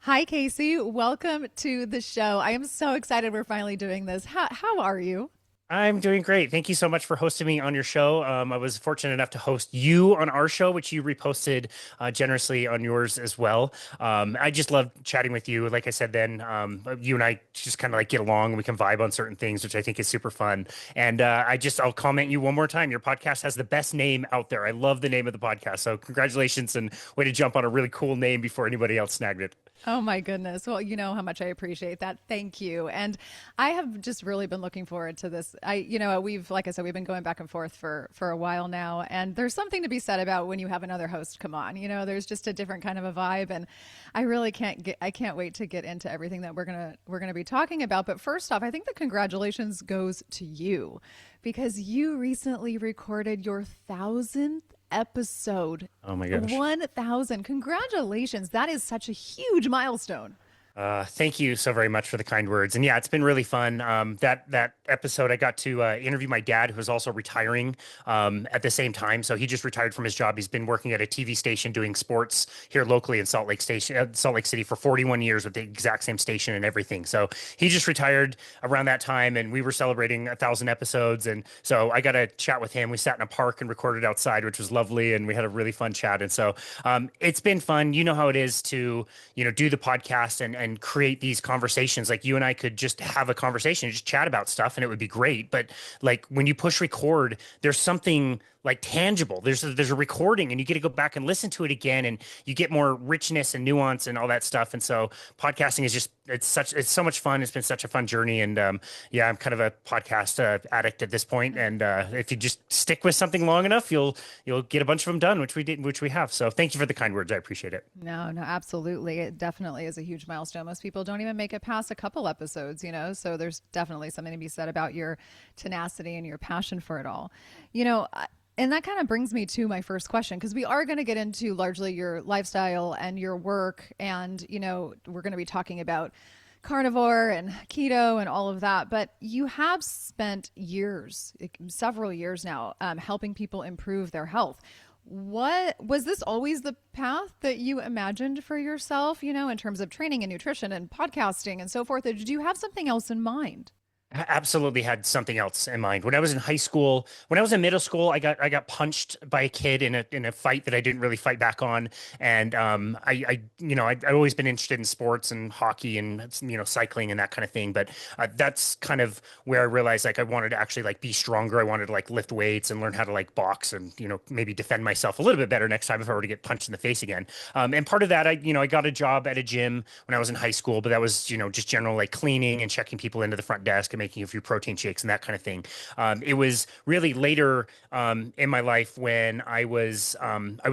Hi, Casey. Welcome to the show. I am so excited we're finally doing this. How are you? I'm doing great. Thank you so much for hosting me on your show. I was fortunate enough to host you on our show, which you reposted generously on yours as well. I just love chatting with you. Like I said, then you and I just kind of like get along and we can vibe on certain things, which I think is super fun. And I'll comment you one more time. Your podcast has the best name out there. I love the name of the podcast. So congratulations and way to jump on a really cool name before anybody else snagged it. Oh my goodness. Well, you know how much I appreciate that. Thank you. And I have just really been looking forward to this. We've, like I said, we've been going back and forth for a while now. And there's something to be said about when you have another host come on. There's just a different kind of a vibe. And I can't wait to get into everything that we're gonna be talking about. But first off, I think the congratulations goes to you because you recently recorded your thousandth episode. Oh my gosh. 1,000. Congratulations. That is such a huge milestone. Thank you so very much for the kind words. And yeah, it's been really fun. That episode, I got to interview my dad, who was also retiring at the same time. So he just retired from his job. He's been working at a TV station doing sports here locally in Salt Lake City for 41 years with the exact same station and everything. So he just retired around that time, and we were celebrating 1,000 episodes. And so I got to chat with him. We sat in a park and recorded outside, which was lovely, and we had a really fun chat. And so it's been fun. You know how it is to do the podcast and create these conversations. Like you and I could just have a conversation, just chat about stuff, and it would be great. But like when you push record, there's something like tangible. There's a recording, and you get to go back and listen to it again, and you get more richness and nuance and all that stuff. And so podcasting is just it's so much fun. It's been such a fun journey, and yeah, I'm kind of a podcast addict at this point. And if you just stick with something long enough, you'll get a bunch of them done, which we have. So thank you for the kind words. I appreciate it. No, no, absolutely. It definitely is a huge milestone. Most people don't even make it past a couple episodes. So there's definitely something to be said about your tenacity and your passion for it all. You know, and that kind of brings me to my first question, because we are going to get into largely your lifestyle and your work. And, we're going to be talking about carnivore and keto and all of that. But you have spent years, several years now, helping people improve their health. What was this always the path that you imagined for yourself, in terms of training and nutrition and podcasting and so forth? Or did you have something else in mind? Absolutely had something else in mind. When I was in high school, when I was in middle school, I got punched by a kid in a fight that I didn't really fight back on. And I'd always been interested in sports and hockey and cycling and that kind of thing. But that's kind of where I realized like I wanted to actually like be stronger. I wanted to like lift weights and learn how to like box and maybe defend myself a little bit better next time if I were to get punched in the face again. And part of that, I got a job at a gym when I was in high school, but that was just general like cleaning and checking people into the front desk and making a few protein shakes and that kind of thing. It was really later in my life when I was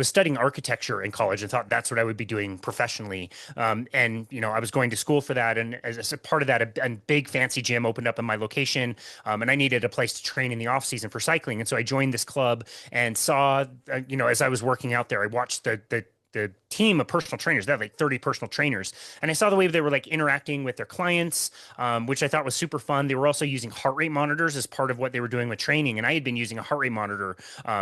studying architecture in college and thought that's what I would be doing professionally. I was going to school for that, and as a part of that, a big fancy gym opened up in my location, and I needed a place to train in the off season for cycling, and so I joined this club and saw, as I was working out there, I watched the team of personal trainers. They had like 30 personal trainers. And I saw the way they were like interacting with their clients, which I thought was super fun. They were also using heart rate monitors as part of what they were doing with training. And I had been using a heart rate monitor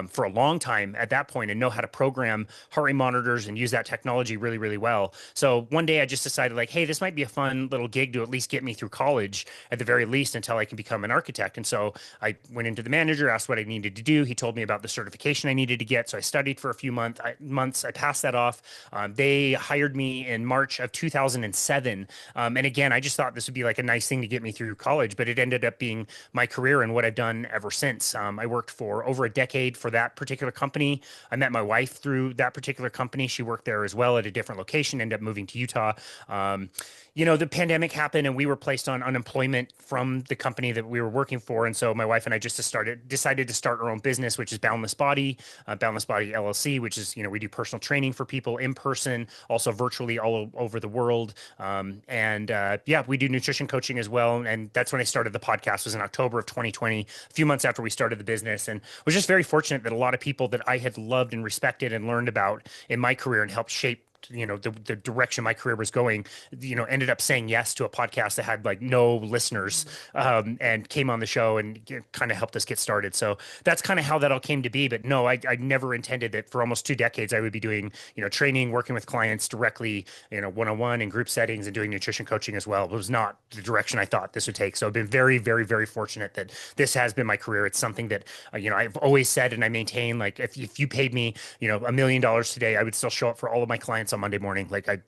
for a long time at that point and know how to program heart rate monitors and use that technology really, really well. So one day I just decided like, hey, this might be a fun little gig to at least get me through college at the very least until I can become an architect. And so I went into the manager, asked what I needed to do. He told me about the certification I needed to get. So I studied for a few months. I passed that off. They hired me in March of 2007. And again, I just thought this would be like a nice thing to get me through college, but it ended up being my career and what I've done ever since. I worked for over a decade for that particular company. I met my wife through that particular company. She worked there as well at a different location, ended up moving to Utah. The pandemic happened and we were placed on unemployment from the company that we were working for. And so my wife and I just decided to start our own business, which is Boundless Body LLC, which is, we do personal training for people in person, also virtually all over the world. Yeah, we do nutrition coaching as well. And that's when I started the podcast, was in October of 2020, a few months after we started the business, and was just very fortunate that a lot of people that I had loved and respected and learned about in my career and helped shape the direction my career was going, ended up saying yes to a podcast that had like no listeners, and came on the show and kind of helped us get started. So that's kind of how that all came to be. But no, I never intended that for almost 2 decades I would be doing, training, working with clients directly, one-on-one and group settings and doing nutrition coaching as well. It was not the direction I thought this would take. So I've been very, very, very fortunate that this has been my career. It's something that, I've always said and I maintain, like, if you paid me, $1 million today, I would still show up for all of my clients on Monday morning. Like I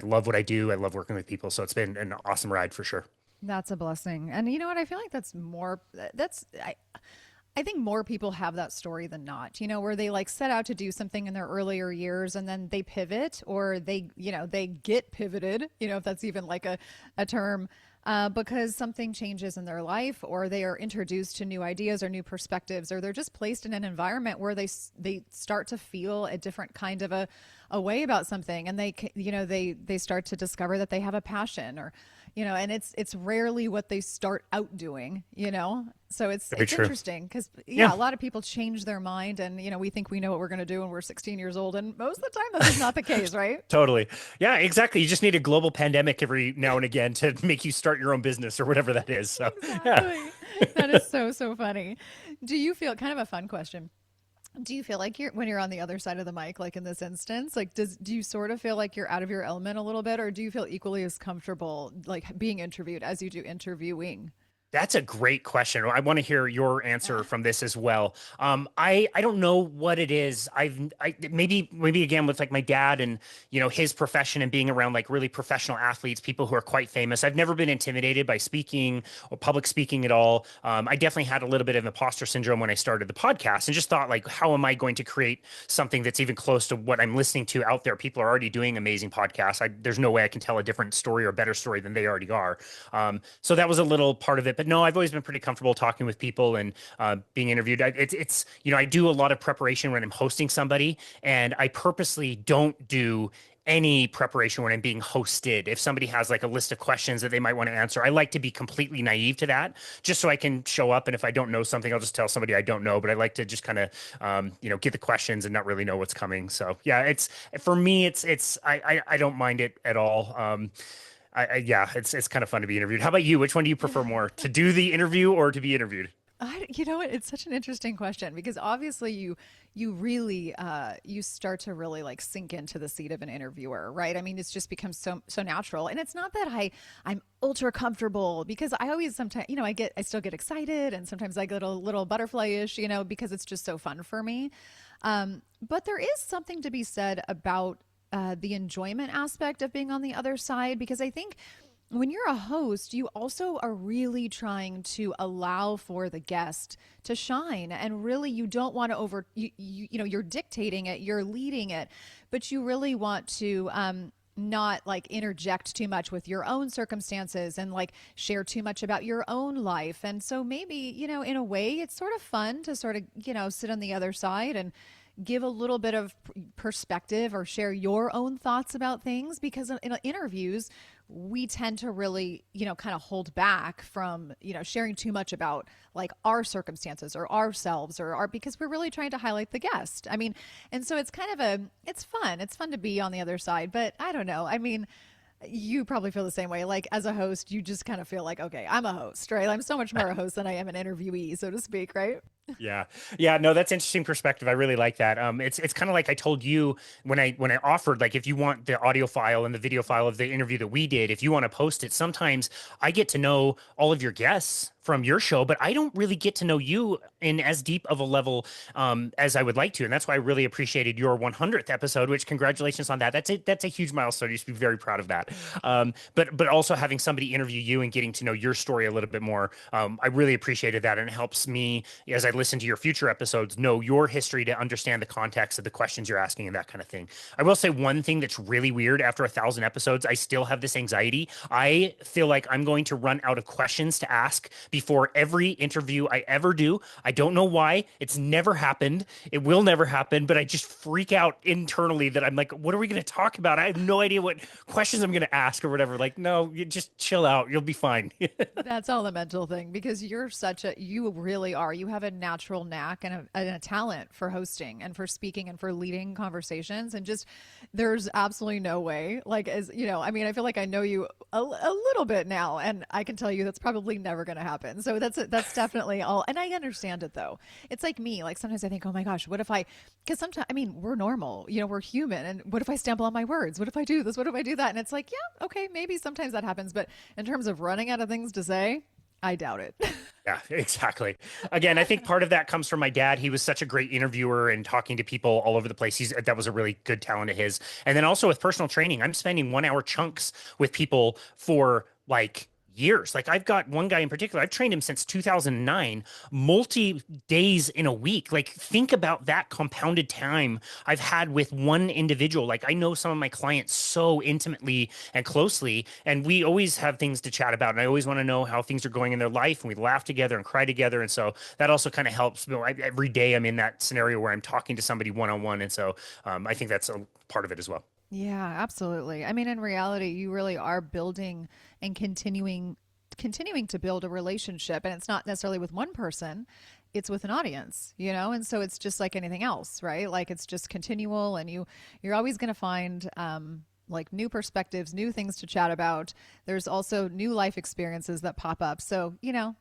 love what I do. I love working with people. So it's been an awesome ride for sure. That's a blessing. And you know what? I feel like I think more people have that story than not, where they like set out to do something in their earlier years and then they pivot, or they get pivoted, if that's even like a term, because something changes in their life, or they are introduced to new ideas or new perspectives, or they're just placed in an environment where they start to feel a different kind of a way about something. And they start to discover that they have a passion, or, and it's rarely what they start out doing, so it's interesting because a lot of people change their mind, and we think we know what we're going to do when we're 16 years old, and most of the time that's not the case, right? Totally. Yeah, exactly. You just need a global pandemic every now and again to make you start your own business or whatever that is. So exactly. That is so funny. Do you feel, kind of a fun question, do you feel like when you're on the other side of the mic, like in this instance, like do you sort of feel like you're out of your element a little bit, or do you feel equally as comfortable like being interviewed as you do interviewing? that's a great question. I want to hear your answer from this as well. I don't know what it is. Maybe again with like my dad and his profession and being around like really professional athletes, people who are quite famous. I've never been intimidated by speaking or public speaking at all. I definitely had a little bit of imposter syndrome when I started the podcast and just thought like, how am I going to create something that's even close to what I'm listening to out there? People are already doing amazing podcasts. There's no way I can tell a different story or a better story than they already are. So that was a little part of it. But no, I've always been pretty comfortable talking with people and being interviewed. I do a lot of preparation when I'm hosting somebody, and I purposely don't do any preparation when I'm being hosted. If somebody has like a list of questions that they might want to answer, I like to be completely naive to that, just so I can show up. And if I don't know something, I'll just tell somebody I don't know. But I like to just kind of, get the questions and not really know what's coming. So yeah, it's for me, I don't mind it at all. Yeah, it's kind of fun to be interviewed. How about you? Which one do you prefer more, to do the interview or to be interviewed? You know what? It's such an interesting question because obviously you really you start to really like sink into the seat of an interviewer, right? I mean, it's just becomes so natural, and it's not that I'm ultra comfortable, because I always sometimes I still get excited, and sometimes I get a little butterfly-ish, because it's just so fun for me. But there is something to be said about the enjoyment aspect of being on the other side, because I think when you're a host, you also are really trying to allow for the guest to shine, and really you don't want to you're dictating it, you're leading it, but you really want to not like interject too much with your own circumstances and like share too much about your own life. And so maybe, in a way it's sort of fun to sort of, sit on the other side and give a little bit of perspective or share your own thoughts about things, because in interviews we tend to really kind of hold back from sharing too much about like our circumstances or ourselves because we're really trying to highlight the guest. I mean, and so it's kind of it's fun to be on the other side. But I don't know, I mean, you probably feel the same way. Like as a host, you just kind of feel like, okay, I'm a host, right? I'm so much more a host than I am an interviewee, so to speak, right? Yeah. Yeah. No, that's interesting perspective. I really like that. It's kind of like I told you when I offered, like, if you want the audio file and the video file of the interview that we did, if you want to post it, sometimes I get to know all of your guests from your show, but I don't really get to know you in as deep of a level as I would like to. And that's why I really appreciated your 100th episode, which congratulations on that. That's a huge milestone. You should be very proud of that. But also having somebody interview you and getting to know your story a little bit more. I really appreciated that. And it helps me, as I listen to your future episodes, know your history, to understand the context of the questions you're asking and that kind of thing. I will say one thing that's really weird: after 1,000 episodes, I still have this anxiety. I feel like I'm going to run out of questions to ask before every interview I ever do. I don't know why. It's never happened. It will never happen, but I just freak out internally that I'm like, what are we going to talk about? I have no idea what questions I'm going to ask or whatever. Like, no, you just chill out. You'll be fine. That's all a mental thing, because you really are. You have a natural knack and a talent for hosting and for speaking and for leading conversations. And just, there's absolutely no way, like, as you know, I mean, I feel like I know you a little bit now, and I can tell you that's probably never going to happen. So that's definitely all. And I understand it though. It's like me, like sometimes I think, oh my gosh, what if because sometimes, I mean, we're normal, you know, we're human. And what if I stumble on my words? What if I do this? What if I do that? And it's like, yeah, okay, maybe sometimes that happens. But in terms of running out of things to say, I doubt it. Yeah, exactly. Again, I think part of that comes from my dad. He was such a great interviewer and talking to people all over the place. That was a really good talent of his. And then also with personal training, I'm spending 1 hour chunks with people for like years. Like I've got one guy in particular, I've trained him since 2009, multi days in a week. Like think about that compounded time I've had with one individual. Like I know some of my clients so intimately and closely, and we always have things to chat about. And I always want to know how things are going in their life, and we laugh together and cry together. And so that also kind of helps. You know, every day I'm in that scenario where I'm talking to somebody one-on-one. And so I think that's a part of it as well. Yeah, absolutely. I mean, in reality, you really are building and continuing to build a relationship, and it's not necessarily with one person, it's with an audience, you know? And so it's just like anything else, right? Like it's just continual, and you're always going to find like new perspectives, new things to chat about. There's also new life experiences that pop up. So, you know,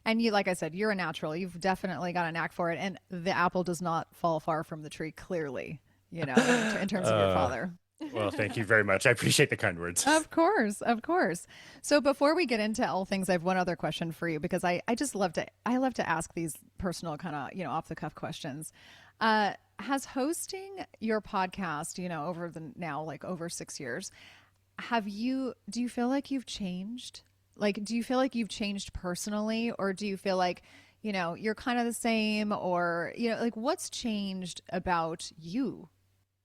and you, like I said, you're a natural. You've definitely got a knack for it, and the apple does not fall far from the tree, clearly, you know, in terms of your father. Well, thank you very much. I appreciate the kind words. Of course, of course. So before we get into all things, I have one other question for you, because I just love to ask these personal kind of, you know, off the cuff questions. Has hosting your podcast, you know, over the now like over 6 years, do you feel like you've changed? Like, do you feel like you've changed personally, or do you feel like, you know, you're kind of the same, or, you know, like what's changed about you?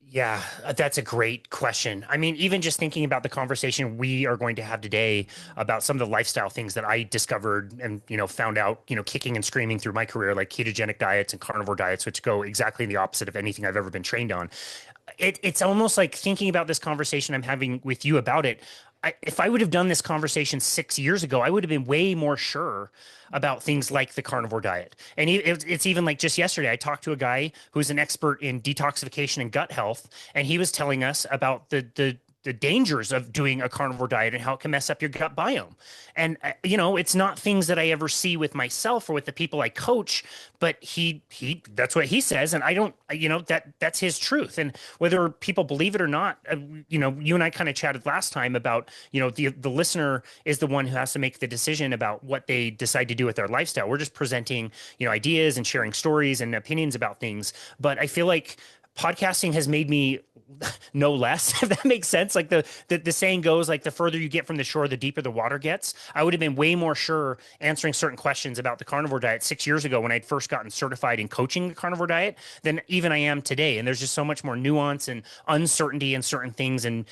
Yeah, that's a great question. I mean, even just thinking about the conversation we are going to have today about some of the lifestyle things that I discovered and, you know, found out, you know, kicking and screaming through my career, like ketogenic diets and carnivore diets, which go exactly in the opposite of anything I've ever been trained on. It's almost like thinking about this conversation I'm having with you about it. If I would have done this conversation 6 years ago, I would have been way more sure about things like the carnivore diet. And it's even like just yesterday, I talked to a guy who's an expert in detoxification and gut health, and he was telling us about the dangers of doing a carnivore diet and how it can mess up your gut biome. And you know, it's not things that I ever see with myself or with the people I coach, but he that's what he says, and I don't, you know, that's his truth. And whether people believe it or not, you know, you and I kind of chatted last time about, you know, the listener is the one who has to make the decision about what they decide to do with their lifestyle. We're just presenting, you know, ideas and sharing stories and opinions about things. But I feel like podcasting has made me no less, if that makes sense. Like the saying goes, like the further you get from the shore, the deeper the water gets. I would have been way more sure answering certain questions about the carnivore diet 6 years ago when I'd first gotten certified in coaching the carnivore diet than even I am today. And there's just so much more nuance and uncertainty in certain things. And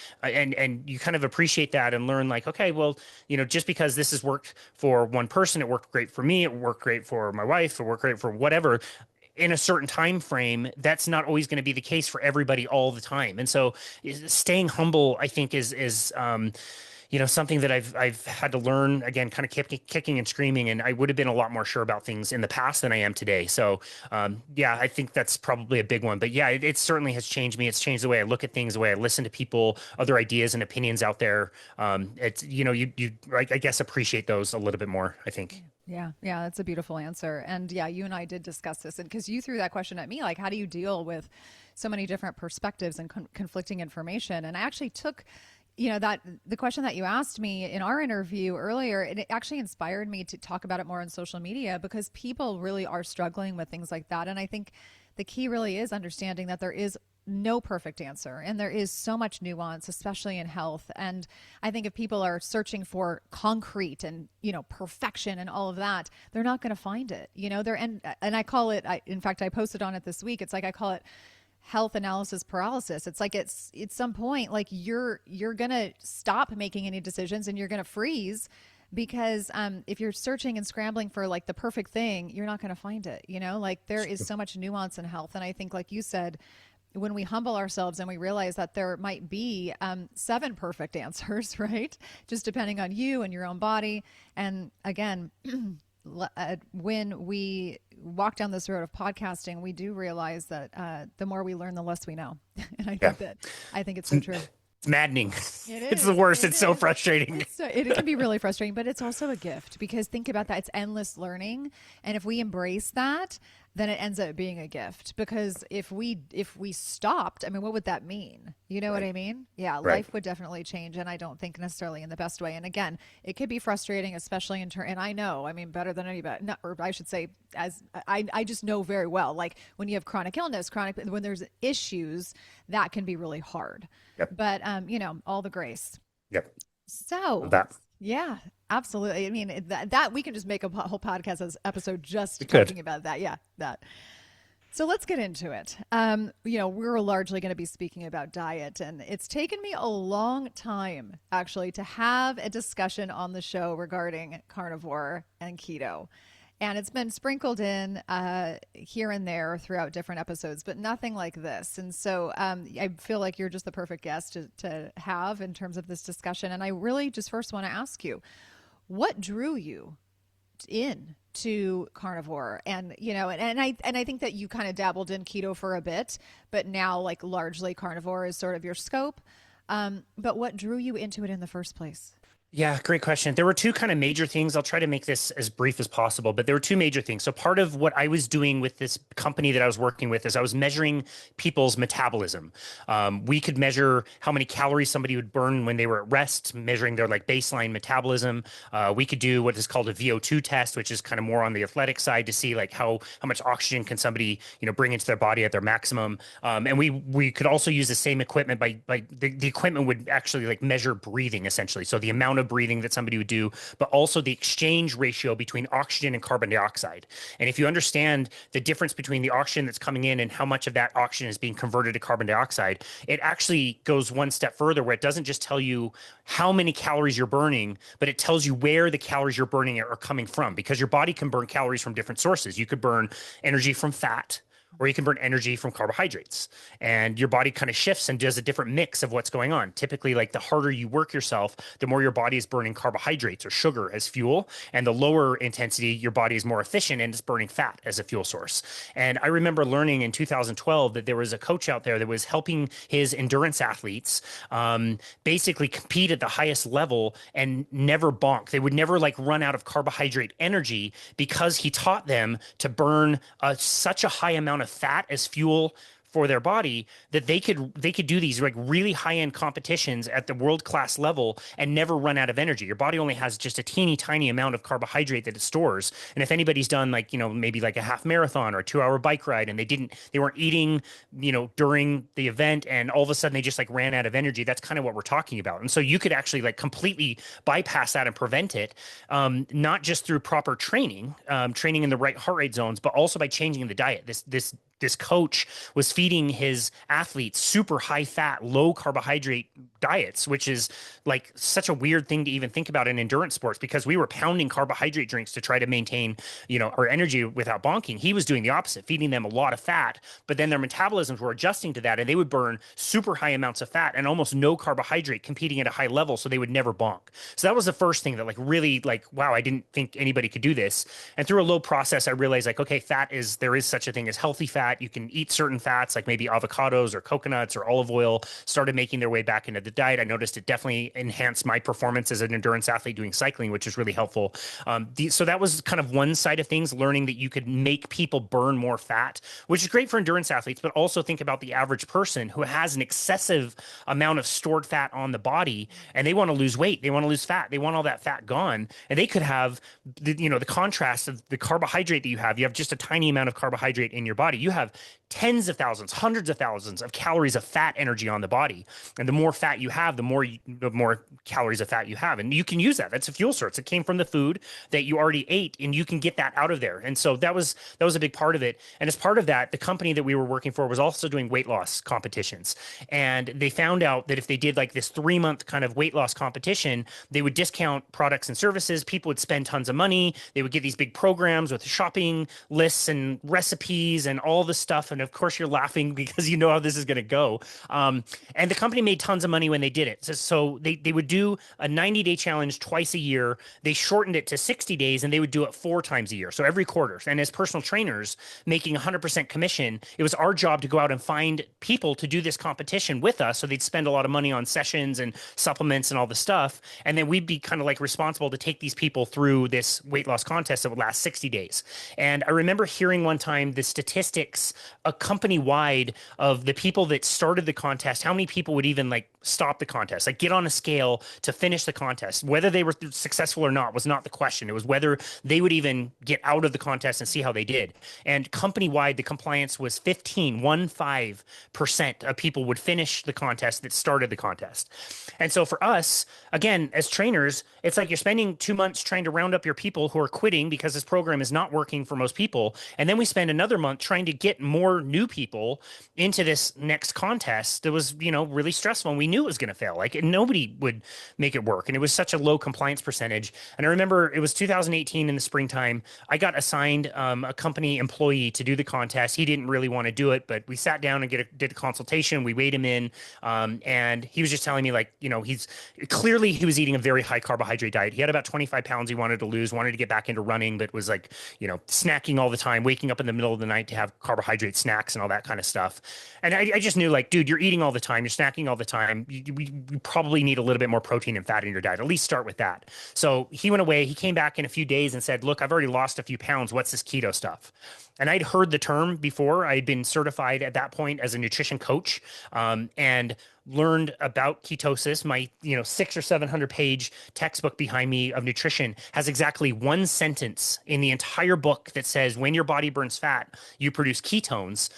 you kind of appreciate that and learn like, okay, well, you know, just because this has worked for one person, it worked great for me, it worked great for my wife, it worked great for whatever, in a certain time frame, that's not always going to be the case for everybody all the time. And so staying humble, I think, is you know, something that I've had to learn, again, kind of kicking and screaming. And I would have been a lot more sure about things in the past than I am today. So yeah, I think that's probably a big one. But yeah, it certainly has changed me. It's changed the way I look at things, the way I listen to people, other ideas and opinions out there. It's, you know, you I guess appreciate those a little bit more, I think. Yeah, yeah, that's a beautiful answer. And yeah, you and I did discuss this, and because you threw that question at me, like, how do you deal with so many different perspectives and conflicting information? And I actually took, you know, that the question that you asked me in our interview earlier, and it actually inspired me to talk about it more on social media, because people really are struggling with things like that. And I think the key really is understanding that there is no perfect answer, and there is so much nuance, especially in health. And I think if people are searching for concrete and, you know, perfection and all of that, they're not going to find it, you know. And I call it, in fact, I posted on it this week, it's like, I call it health analysis paralysis. It's like, it's at some point, like you're going to stop making any decisions, and you're going to freeze, because if you're searching and scrambling for like the perfect thing, you're not going to find it, you know. Like there is so much nuance in health. And I think, like you said, when we humble ourselves and we realize that there might be 7 perfect answers, right? Just depending on you and your own body. And again, when we walk down this road of podcasting, we do realize that the more we learn, the less we know. And Yeah. I think it's so true. It's maddening. It It's the is. worst. It It's so is. frustrating. It can be really frustrating, but it's also a gift because think about that. It's endless learning. And if we embrace that, then it ends up being a gift because if we stopped, I mean, what would that mean? You know what Right. I mean? Yeah, Right. life would definitely change. And I don't think necessarily in the best way. And again, it could be frustrating, especially in turn. And I know, I mean, better than anybody, not, or I should say, as I just know very well, like when you have chronic illness, when there's issues, that can be really hard. Yep. But, all the grace. Yep. So, That yeah, absolutely. I mean, that we can just make a whole podcast episode just we could. talking about that. Yeah, that. So let's get into it. We're largely going to be speaking about diet, and it's taken me a long time actually to have a discussion on the show regarding carnivore and keto. And it's been sprinkled in here and there throughout different episodes, but nothing like this. And so I feel like you're just the perfect guest to have in terms of this discussion. And I really just first want to ask you, what drew you in to carnivore? And I think that you kind of dabbled in keto for a bit, but now like largely carnivore is sort of your scope. But what drew you into it in the first place? Yeah, great question. There were two kind of major things. I'll try to make this as brief as possible, but there were two major things. So part of what I was doing with this company that I was working with is I was measuring people's metabolism. We could measure how many calories somebody would burn when they were at rest, measuring their like baseline metabolism. We could do what is called a VO2 test, which is kind of more on the athletic side to see like how much oxygen can somebody, bring into their body at their maximum. And we could also use the same equipment by the equipment would actually like measure breathing essentially. So the amount of breathing that somebody would do, but also the exchange ratio between oxygen and carbon dioxide. And if you understand the difference between the oxygen that's coming in and how much of that oxygen is being converted to carbon dioxide, it actually goes one step further where it doesn't just tell you how many calories you're burning, but it tells you where the calories you're burning are coming from because your body can burn calories from different sources. You could burn energy from fat, or you can burn energy from carbohydrates, and your body kind of shifts and does a different mix of what's going on. Typically, like the harder you work yourself, the more your body is burning carbohydrates or sugar as fuel, and the lower intensity, your body is more efficient and it's burning fat as a fuel source. And I remember learning in 2012 that there was a coach out there that was helping his endurance athletes basically compete at the highest level and never bonk. They would never like run out of carbohydrate energy because he taught them to burn such a high amount of fat as fuel for their body that they could do these like really high-end competitions at the world-class level and never run out of energy. Your body only has just a teeny tiny amount of carbohydrate that it stores. And if anybody's done like, maybe like a half marathon or a 2-hour bike ride and they weren't eating, during the event and all of a sudden they just like ran out of energy, that's kind of what we're talking about. And so you could actually like completely bypass that and prevent it, not just through proper training, training in the right heart rate zones, but also by changing the diet. This coach was feeding his athletes super high fat, low carbohydrate diets, which is like such a weird thing to even think about in endurance sports because we were pounding carbohydrate drinks to try to maintain, our energy without bonking. He was doing the opposite, feeding them a lot of fat, but then their metabolisms were adjusting to that and they would burn super high amounts of fat and almost no carbohydrate competing at a high level. So they would never bonk. So that was the first thing that like really like, wow, I didn't think anybody could do this. And through a low process, I realized like, okay, there is such a thing as healthy fat. You can eat certain fats like maybe avocados or coconuts or olive oil started making their way back into the diet. I noticed it definitely enhanced my performance as an endurance athlete doing cycling, which is really helpful. So that was kind of one side of things, learning that you could make people burn more fat, which is great for endurance athletes, but also think about the average person who has an excessive amount of stored fat on the body and they want to lose weight. They want to lose fat. They want all that fat gone. And they could have the contrast of the carbohydrate that you have. You have just a tiny amount of carbohydrate in your body. You have tens of thousands, hundreds of thousands of calories of fat energy on the body. And the more fat you have, the more calories of fat you have. And you can use that. That's a fuel source. It came from the food that you already ate and you can get that out of there. And so that was a big part of it. And as part of that, the company that we were working for was also doing weight loss competitions. And they found out that if they did like this 3-month kind of weight loss competition, they would discount products and services. People would spend tons of money. They would get these big programs with shopping lists and recipes and all this stuff. And of course you're laughing because you know how this is going to go. And the company made tons of money when they did it. So they would do a 90-day challenge twice a year. They shortened it to 60 days and they would do it 4 times a year. So every quarter. And as personal trainers making 100% commission, it was our job to go out and find people to do this competition with us. So they'd spend a lot of money on sessions and supplements and all the stuff. And then we'd be kind of like responsible to take these people through this weight loss contest that would last 60 days. And I remember hearing one time the statistics a company wide of the people that started the contest, how many people would even like stop the contest, like get on a scale to finish the contest. Whether they were successful or not was not the question. It was whether they would even get out of the contest and see how they did. And company wide, the compliance was 15% of people would finish the contest that started the contest. And so for us, again, as trainers, it's like you're spending 2 months trying to round up your people who are quitting because this program is not working for most people. And then we spend another month trying to get more new people into this next contest that was, really stressful. And we knew it was going to fail. Like nobody would make it work. And it was such a low compliance percentage. And I remember it was 2018 in the springtime. I got assigned a company employee to do the contest. He didn't really want to do it, but we sat down and did a consultation. We weighed him in. And he was just telling me like, he was eating a very high carbohydrate diet. He had about 25 pounds he wanted to lose, wanted to get back into running, but was like, snacking all the time, waking up in the middle of the night to have carbohydrate snacks and all that kind of stuff. And I just knew like, dude, you're eating all the time. You're snacking all the time. You probably need a little bit more protein and fat in your diet. At least start with that. So he went away. He came back in a few days and said, look, I've already lost a few pounds. What's this keto stuff? And I'd heard the term before. I'd been certified at that point as a nutrition coach, and learned about ketosis. My 600 or 700 page textbook behind me of nutrition has exactly one sentence in the entire book that says when your body burns fat, you produce ketones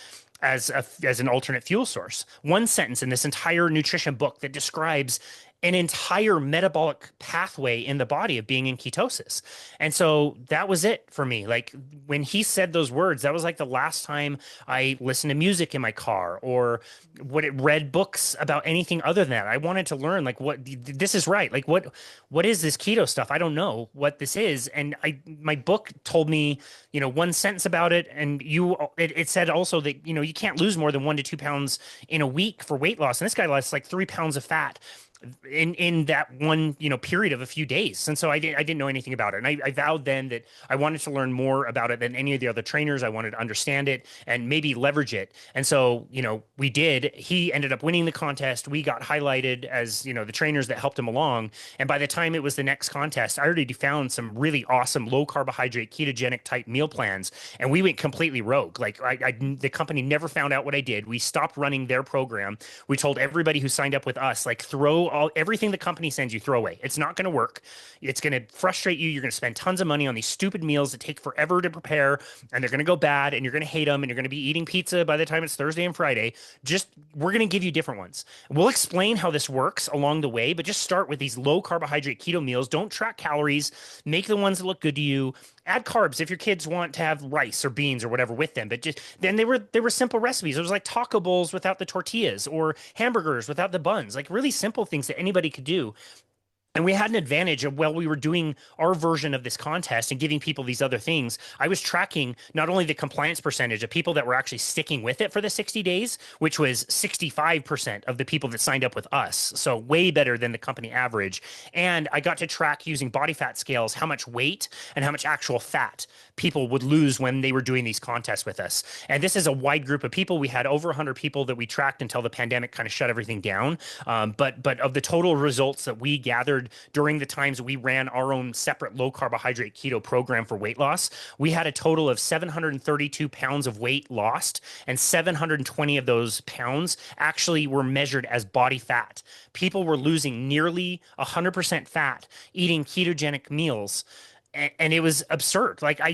as an alternate fuel source. One sentence in this entire nutrition book that describes an entire metabolic pathway in the body of being in ketosis. And so that was it for me. Like when he said those words, that was like the last time I listened to music in my car or read books about anything other than that. I wanted to learn like what this is right. Like what is this keto stuff? I don't know what this is. And my book told me, one sentence about it. And it said also that, you can't lose more than 1 to 2 pounds in a week for weight loss. And this guy lost like 3 pounds of fat in that one period of a few days. And so I didn't know anything about it, and I vowed then that I wanted to learn more about it than any of the other trainers. I wanted to understand it and maybe leverage it. And so we did. He ended up winning the contest. We got highlighted as the trainers that helped him along, and by the time it was the next contest, I already found some really awesome low carbohydrate ketogenic type meal plans, and we went completely rogue. Like the company never found out what I did. We stopped running their program. We told everybody who signed up with us, like, everything the company sends you, throw away. It's not going to work. It's going to frustrate you. You're going to spend tons of money on these stupid meals that take forever to prepare, and they're going to go bad, and you're going to hate them, and you're going to be eating pizza by the time it's Thursday and Friday. We're going to give you different ones. We'll explain how this works along the way, but just start with these low carbohydrate keto meals. Don't track calories. Make the ones that look good to you. Add carbs if your kids want to have rice or beans or whatever with them. But then they were simple recipes. It was like taco bowls without the tortillas or hamburgers without the buns, like really simple things that anybody could do. And we had an advantage of, while we were doing our version of this contest and giving people these other things, I was tracking not only the compliance percentage of people that were actually sticking with it for the 60 days, which was 65% of the people that signed up with us. So way better than the company average. And I got to track using body fat scales how much weight and how much actual fat people would lose when they were doing these contests with us. And this is a wide group of people. We had over 100 people that we tracked until the pandemic kind of shut everything down. But of the total results that we gathered during the times we ran our own separate low carbohydrate keto program for weight loss, we had a total of 732 pounds of weight lost, and 720 of those pounds actually were measured as body fat. People were losing nearly 100% fat eating ketogenic meals. And it was absurd. Like I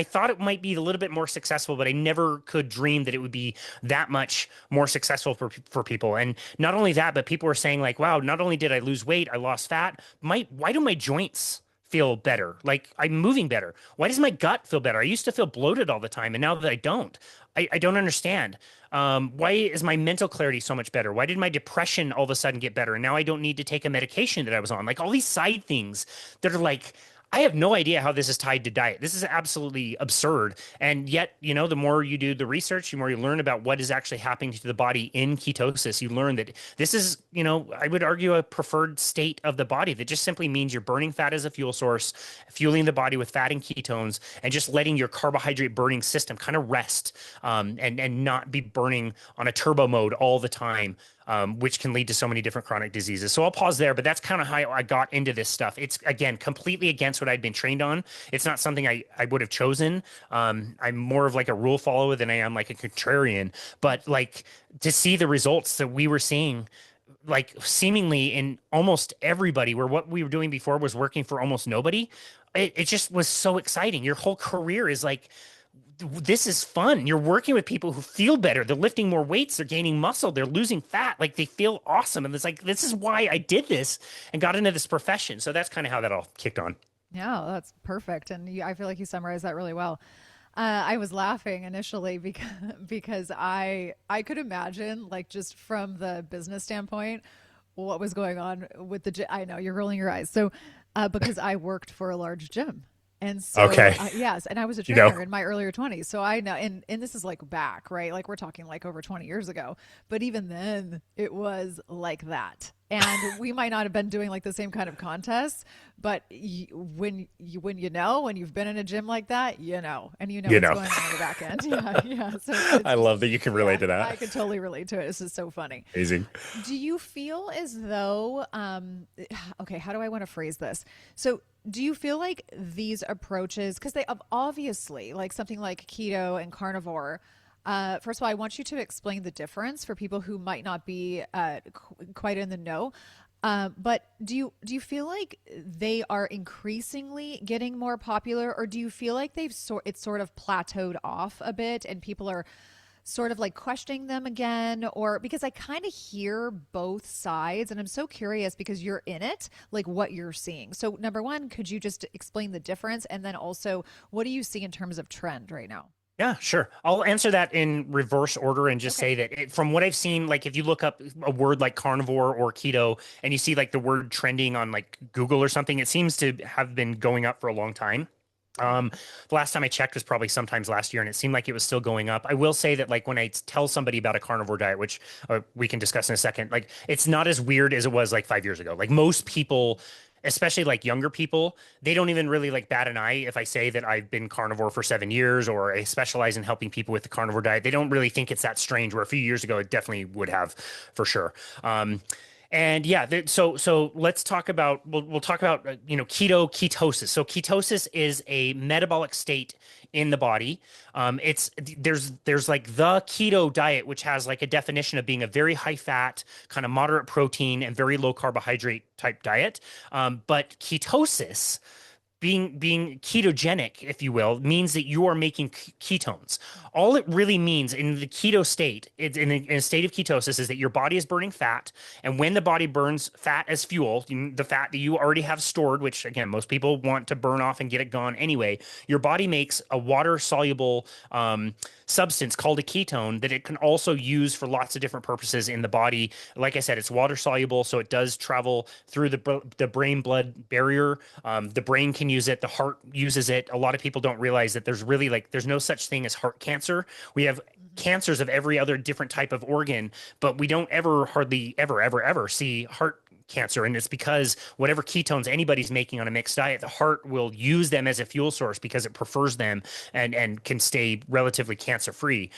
thought it might be a little bit more successful, but I never could dream that it would be that much more successful for people. And not only that, but people were saying like, wow, not only did I lose weight, I lost fat. Why do my joints feel better? Like I'm moving better. Why does my gut feel better? I used to feel bloated all the time, and now that I don't, I don't understand. Why is my mental clarity so much better? Why did my depression all of a sudden get better? And now I don't need to take a medication that I was on. Like all these side things that are like, I have no idea how this is tied to diet. This is absolutely absurd. And yet, the more you do the research, the more you learn about what is actually happening to the body in ketosis, you learn that this is, I would argue a preferred state of the body that just simply means you're burning fat as a fuel source, fueling the body with fat and ketones, and just letting your carbohydrate burning system kind of rest, and not be burning on a turbo mode all the time, which can lead to so many different chronic diseases. So I'll pause there, but that's kind of how I got into this stuff. It's, again, completely against what I'd been trained on. It's not something I would have chosen. I'm more of like a rule follower than I am like a contrarian, but like to see the results that we were seeing, like seemingly in almost everybody, where what we were doing before was working for almost nobody. It just was so exciting. Your whole career is like, this is fun. You're working with people who feel better. They're lifting more weights. They're gaining muscle. They're losing fat. Like they feel awesome. And it's like, this is why I did this and got into this profession. So that's kind of how that all kicked on. Yeah, that's perfect. And I feel like you summarized that really well. I was laughing initially because I could imagine, like, just from the business standpoint, what was going on with the gym. I know you're rolling your eyes. So, because I worked for a large gym. And so, Okay. yes, and I was a You know, trainer in my earlier 20s. So I know, and this is like back, right? Like we're talking like over 20 years ago. But even then, it was like that. And we might not have been doing like the same kind of contests, but when when you've been in a gym like that, and you know you what's know, going on in the back end. Yeah, yeah. So it's I love that you can relate yeah, to I that. could totally relate to it. This is so funny. Amazing. Do you feel as though, okay, how do I want to phrase this? So, do you feel like these approaches, because they obviously, like something like keto and carnivore, first of all, I want you to explain the difference for people who might not be quite in the know. But do you feel like they are increasingly getting more popular, or do you feel like it's sort of plateaued off a bit and people are sort of like questioning them again? Or because I kind of hear both sides and I'm so curious because you're in it, like what you're seeing. So number one, could you just explain the difference? And then also, what do you see in terms of trend right now? Yeah, sure. I'll answer that in reverse order and just Okay. say that from what I've seen, like if you look up a word like carnivore or keto and you see like the word trending on like Google or something, it seems to have been going up for a long time. Mhm. Um, the last time I checked was probably sometimes last year, and it seemed like it was still going up. I will say that, like, when I tell somebody about a carnivore diet, which we can discuss in a second, like, it's not as weird as it was like 5 years ago. Like, most people, especially like younger people, they don't even really like bat an eye if I say that I've been carnivore for 7 years or I specialize in helping people with the carnivore diet. They don't really think it's that strange, where a few years ago it definitely would have for sure. And yeah, so let's talk about we'll talk about ketosis. So ketosis is a metabolic state in the body. It's there's like the keto diet, which has like a definition of being a very high fat, kind of moderate protein, and very low carbohydrate type diet. But ketosis, being ketogenic, if you will, means that you are making ketones. All it really means in the keto state, it's in a state of ketosis, is that your body is burning fat, and when the body burns fat as fuel, the fat that you already have stored, which again most people want to burn off and get it gone anyway, your body makes a water soluble substance called a ketone that it can also use for lots of different purposes in the body. Like I said, it's water soluble, so it does travel through the brain blood barrier. The brain can use it, the heart uses it. A lot of people don't realize that there's no such thing as heart cancer. We have cancers of every other different type of organ, but we don't ever hardly ever see heart cancer. And it's because whatever ketones anybody's making on a mixed diet, the heart will use them as a fuel source because it prefers them and can stay relatively cancer free.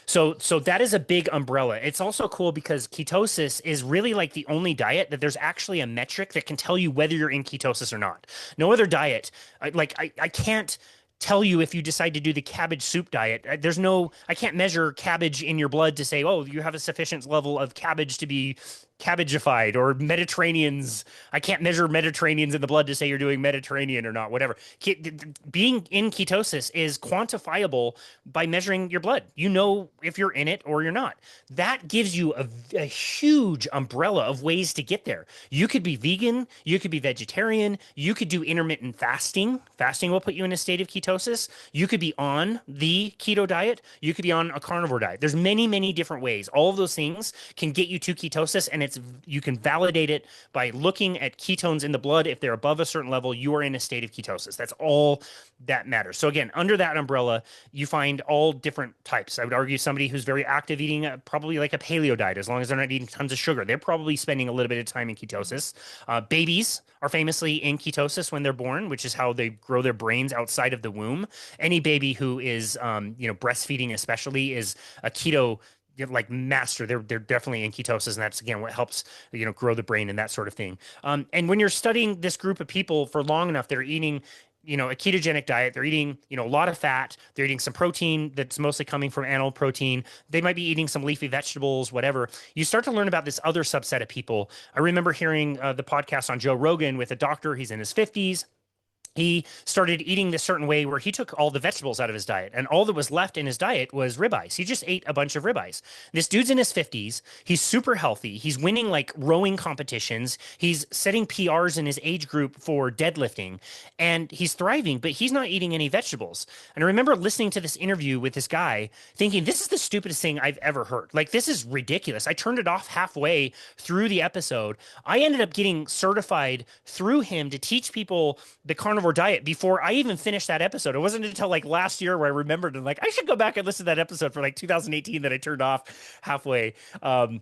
So that is a big umbrella. It's also cool because ketosis is really like the only diet that there's actually a metric that can tell you whether you're in ketosis or not. No other diet, I can't tell you if you decide to do the cabbage soup diet. I can't measure cabbage in your blood to say, oh, you have a sufficient level of cabbage to be cabbagified, or Mediterraneans. I can't measure Mediterraneans in the blood to say you're doing Mediterranean or not, whatever. Being in ketosis is quantifiable by measuring your blood. You know if you're in it or you're not. That gives you a huge umbrella of ways to get there. You could be vegan, you could be vegetarian, you could do intermittent fasting. Fasting will put you in a state of ketosis. You could be on the keto diet, you could be on a carnivore diet. There's many different ways. All of those things can get you to ketosis, and you can validate it by looking at ketones in the blood. If they're above a certain level, you are in a state of ketosis. That's all that matters. So again, under that umbrella, you find all different types. I would argue somebody who's very active eating probably like a paleo diet, as long as they're not eating tons of sugar, they're probably spending a little bit of time in ketosis. Babies are famously in ketosis when they're born, which is how they grow their brains outside of the womb. Any baby who is, breastfeeding especially is a keto like master. They're definitely in ketosis, and that's again what helps grow the brain and that sort of thing. And when you're studying this group of people for long enough, they're eating a ketogenic diet. They're eating, a lot of fat. They're eating some protein that's mostly coming from animal protein. They might be eating some leafy vegetables, whatever. You start to learn about this other subset of people. I remember hearing the podcast on Joe Rogan with a doctor. He's in his 50s. He started eating this certain way where he took all the vegetables out of his diet, and all that was left in his diet was ribeyes. He just ate a bunch of ribeyes. This dude's in his 50s. He's super healthy. He's winning like rowing competitions. He's setting PRs in his age group for deadlifting, and he's thriving, but he's not eating any vegetables. And I remember listening to this interview with this guy thinking, this is the stupidest thing I've ever heard. Like, this is ridiculous. I turned it off halfway through the episode. I ended up getting certified through him to teach people the carnivore diet before I even finished that episode. It wasn't until like last year where I remembered and like I should go back and listen to that episode for like 2018 that I turned off halfway. And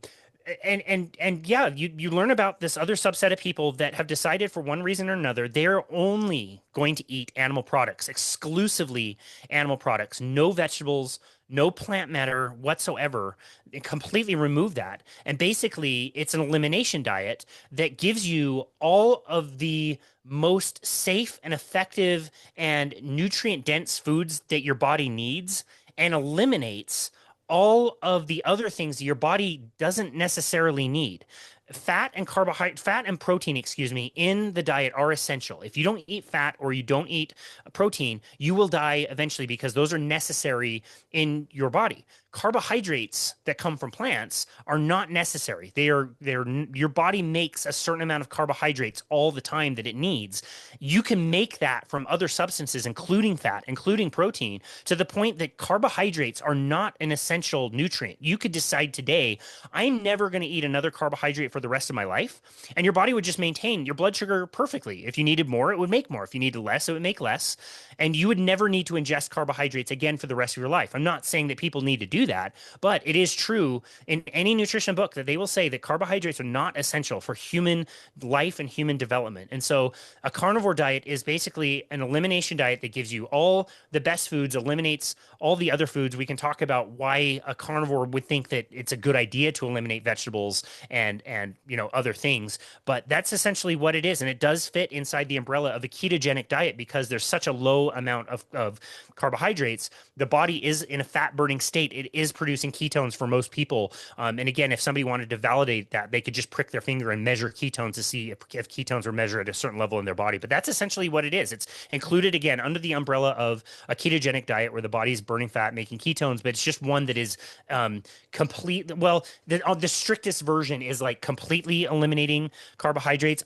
yeah, you learn about this other subset of people that have decided for one reason or another they're only going to eat animal products, exclusively animal products, no vegetables, no plant matter whatsoever. Completely remove that. And basically, it's an elimination diet that gives you all of the most safe and effective and nutrient dense foods that your body needs and eliminates all of the other things that your body doesn't necessarily need. Fat and protein, excuse me, in the diet are essential. If you don't eat fat or you don't eat protein, you will die eventually because those are necessary in your body. Carbohydrates that come from plants are not necessary. They're your body makes a certain amount of carbohydrates all the time that it needs. You can make that from other substances, including fat, including protein, to the point that carbohydrates are not an essential nutrient. You could decide today, I'm never going to eat another carbohydrate for the rest of my life, and your body would just maintain your blood sugar perfectly. If you needed more, it would make more. If you needed less, it would make less, and you would never need to ingest carbohydrates again for the rest of your life. I'm not saying that people need to do that, but it is true in any nutrition book that they will say that carbohydrates are not essential for human life and human development. And so a carnivore diet is basically an elimination diet that gives you all the best foods, eliminates all the other foods. We can talk about why a carnivore would think that it's a good idea to eliminate vegetables and other things, but that's essentially what it is. And it does fit inside the umbrella of a ketogenic diet because there's such a low amount of carbohydrates. The body is in a fat burning state. It is producing ketones for most people. And again, if somebody wanted to validate that, they could just prick their finger and measure ketones to see if ketones were measured at a certain level in their body. But that's essentially what it is. It's included, again, under the umbrella of a ketogenic diet where the body is burning fat, making ketones, but it's just one that is complete. Well, the strictest version is like completely eliminating carbohydrates.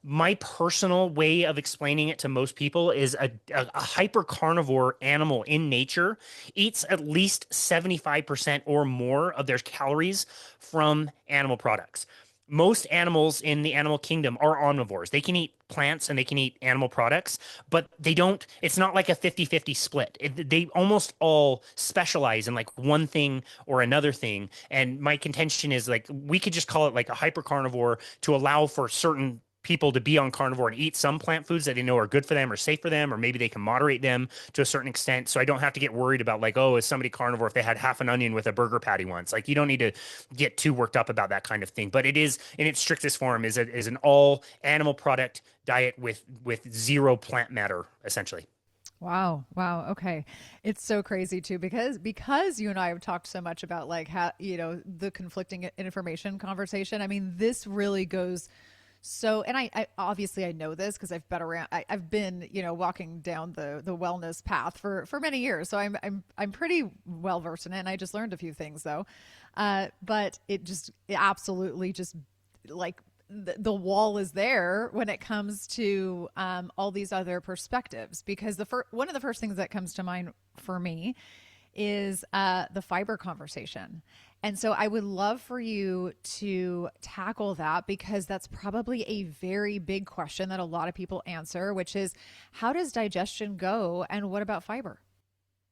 My personal way of explaining it to most people is a hyper carnivore animal in nature eats at least 75% or more of their calories from animal products. Most animals in the animal kingdom are omnivores. They can eat plants and they can eat animal products, but it's not like a 50-50 split. They almost all specialize in like one thing or another thing. And my contention is like, we could just call it like a hyper carnivore to allow for certain people to be on carnivore and eat some plant foods that they know are good for them or safe for them, or maybe they can moderate them to a certain extent. So I don't have to get worried about like, oh, is somebody carnivore if they had half an onion with a burger patty once? Like, you don't need to get too worked up about that kind of thing. But it is, in its strictest form, is an all animal product diet with zero plant matter, essentially. Wow. Wow. Okay. It's so crazy too because you and I have talked so much about like how, the conflicting information conversation. I mean, this really goes so, and I obviously I know this because I've been around. I've been walking down the wellness path for many years, so I'm pretty well versed in it. And I just learned a few things though, but it absolutely just like the wall is there when it comes to all these other perspectives, because one of the first things that comes to mind for me is the fiber conversation. And so I would love for you to tackle that because that's probably a very big question that a lot of people answer, which is how does digestion go and what about fiber?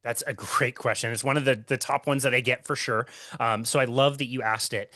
That's a great question. It's one of the top ones that I get for sure. So I love that you asked it.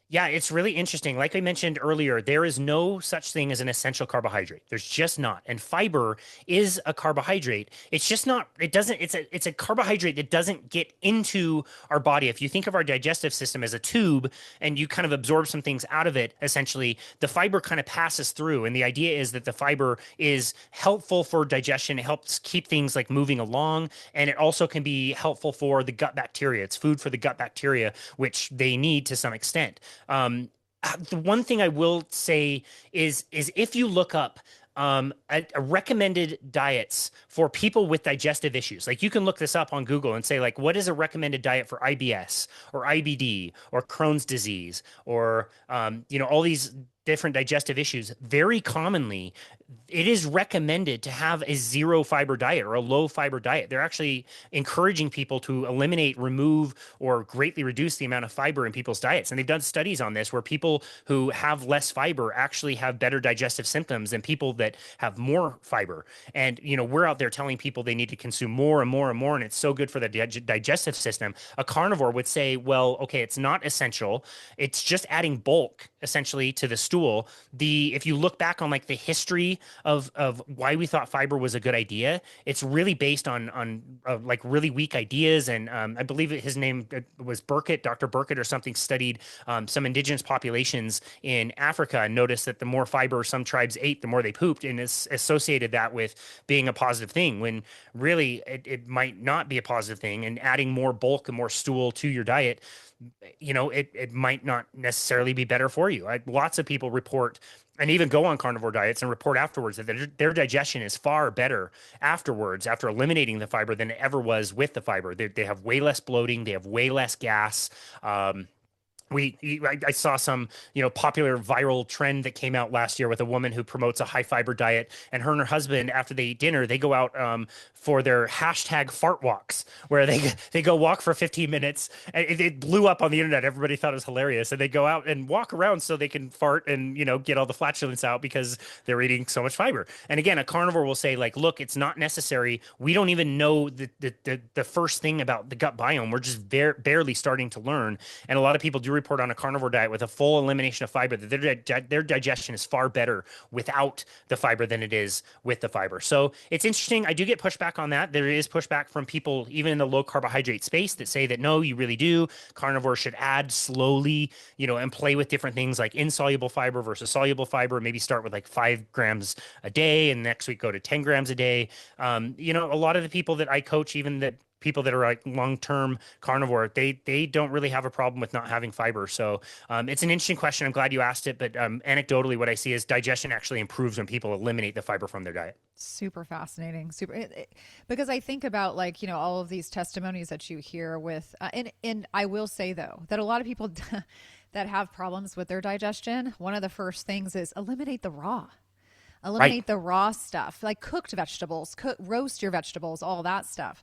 Yeah, it's really interesting. Like I mentioned earlier, there is no such thing as an essential carbohydrate. There's just not. And fiber is a carbohydrate. It's just not, it doesn't, it's a carbohydrate that doesn't get into our body. If you think of our digestive system as a tube and you kind of absorb some things out of it, essentially, the fiber kind of passes through. And the idea is that the fiber is helpful for digestion. It helps keep things like moving along. And it also can be helpful for the gut bacteria. It's food for the gut bacteria, which they need to some extent. The one thing I will say is if you look up a recommended diets for people with digestive issues. Like you can look this up on Google and say like, what is a recommended diet for IBS or IBD or Crohn's disease or all these different digestive issues. Very commonly, it is recommended to have a zero fiber diet or a low fiber diet. They're actually encouraging people to eliminate, remove, or greatly reduce the amount of fiber in people's diets. And they've done studies on this where people who have less fiber actually have better digestive symptoms than people that have more fiber. And, we're out there telling people they need to consume more and more and more, and it's so good for the digestive system. A carnivore would say, well, okay, it's not essential. It's just adding bulk essentially to the stool. If you look back on like the history of why we thought fiber was a good idea, it's really based on like really weak ideas. And I believe his name was Burkett, Dr. Burkett or something, studied some indigenous populations in Africa and noticed that the more fiber some tribes ate, the more they pooped, and is associated that with being a positive thing when really it might not be a positive thing. And adding more bulk and more stool to your diet, it might not necessarily be better for you. Lots of people report and even go on carnivore diets and report afterwards that their digestion is far better afterwards, after eliminating the fiber, than it ever was with the fiber. They have way less bloating. They have way less gas. I saw some, popular viral trend that came out last year with a woman who promotes a high fiber diet, and her husband, after they eat dinner, they go out for their hashtag fart walks, where they go walk for 15 minutes. It blew up on the internet. Everybody thought it was hilarious, and they go out and walk around so they can fart and get all the flatulence out because they're eating so much fiber. And again, a carnivore will say like, look, it's not necessary. We don't even know the first thing about the gut biome. We're just barely starting to learn, and a lot of people do report on a carnivore diet with a full elimination of fiber that their digestion is far better without the fiber than it is with the fiber. So it's interesting. I do get pushback on that. There is pushback from people even in the low carbohydrate space that say that no, you really do. Carnivore should add slowly, and play with different things like insoluble fiber versus soluble fiber. Maybe start with like 5 grams a day and next week go to 10 grams a day. A lot of the people that I coach, even that people that are like long-term carnivore, they don't really have a problem with not having fiber. So it's an interesting question. I'm glad you asked it. But anecdotally, what I see is digestion actually improves when people eliminate the fiber from their diet. Super fascinating. Because I think about like, all of these testimonies that you hear with, and I will say though, that a lot of people that have problems with their digestion, one of the first things is eliminate the raw. Eliminate Right. the raw stuff, like cooked vegetables, roast your vegetables, all that stuff.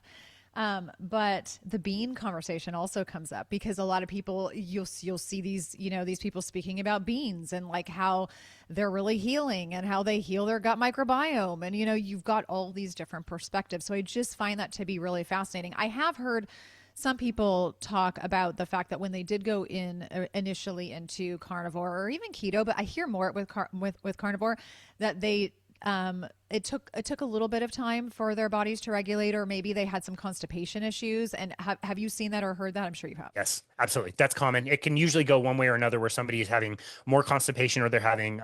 But the bean conversation also comes up because a lot of people, you'll see these, these people speaking about beans and like how they're really healing and how they heal their gut microbiome. And, you've got all these different perspectives. So I just find that to be really fascinating. I have heard some people talk about the fact that when they did go in initially into carnivore or even keto, but I hear more with carnivore that it took a little bit of time for their bodies to regulate, or maybe they had some constipation issues. And have you seen that or heard that? I'm sure you have. Yes, absolutely. That's common. It can usually go one way or another, where somebody is having more constipation or they're having,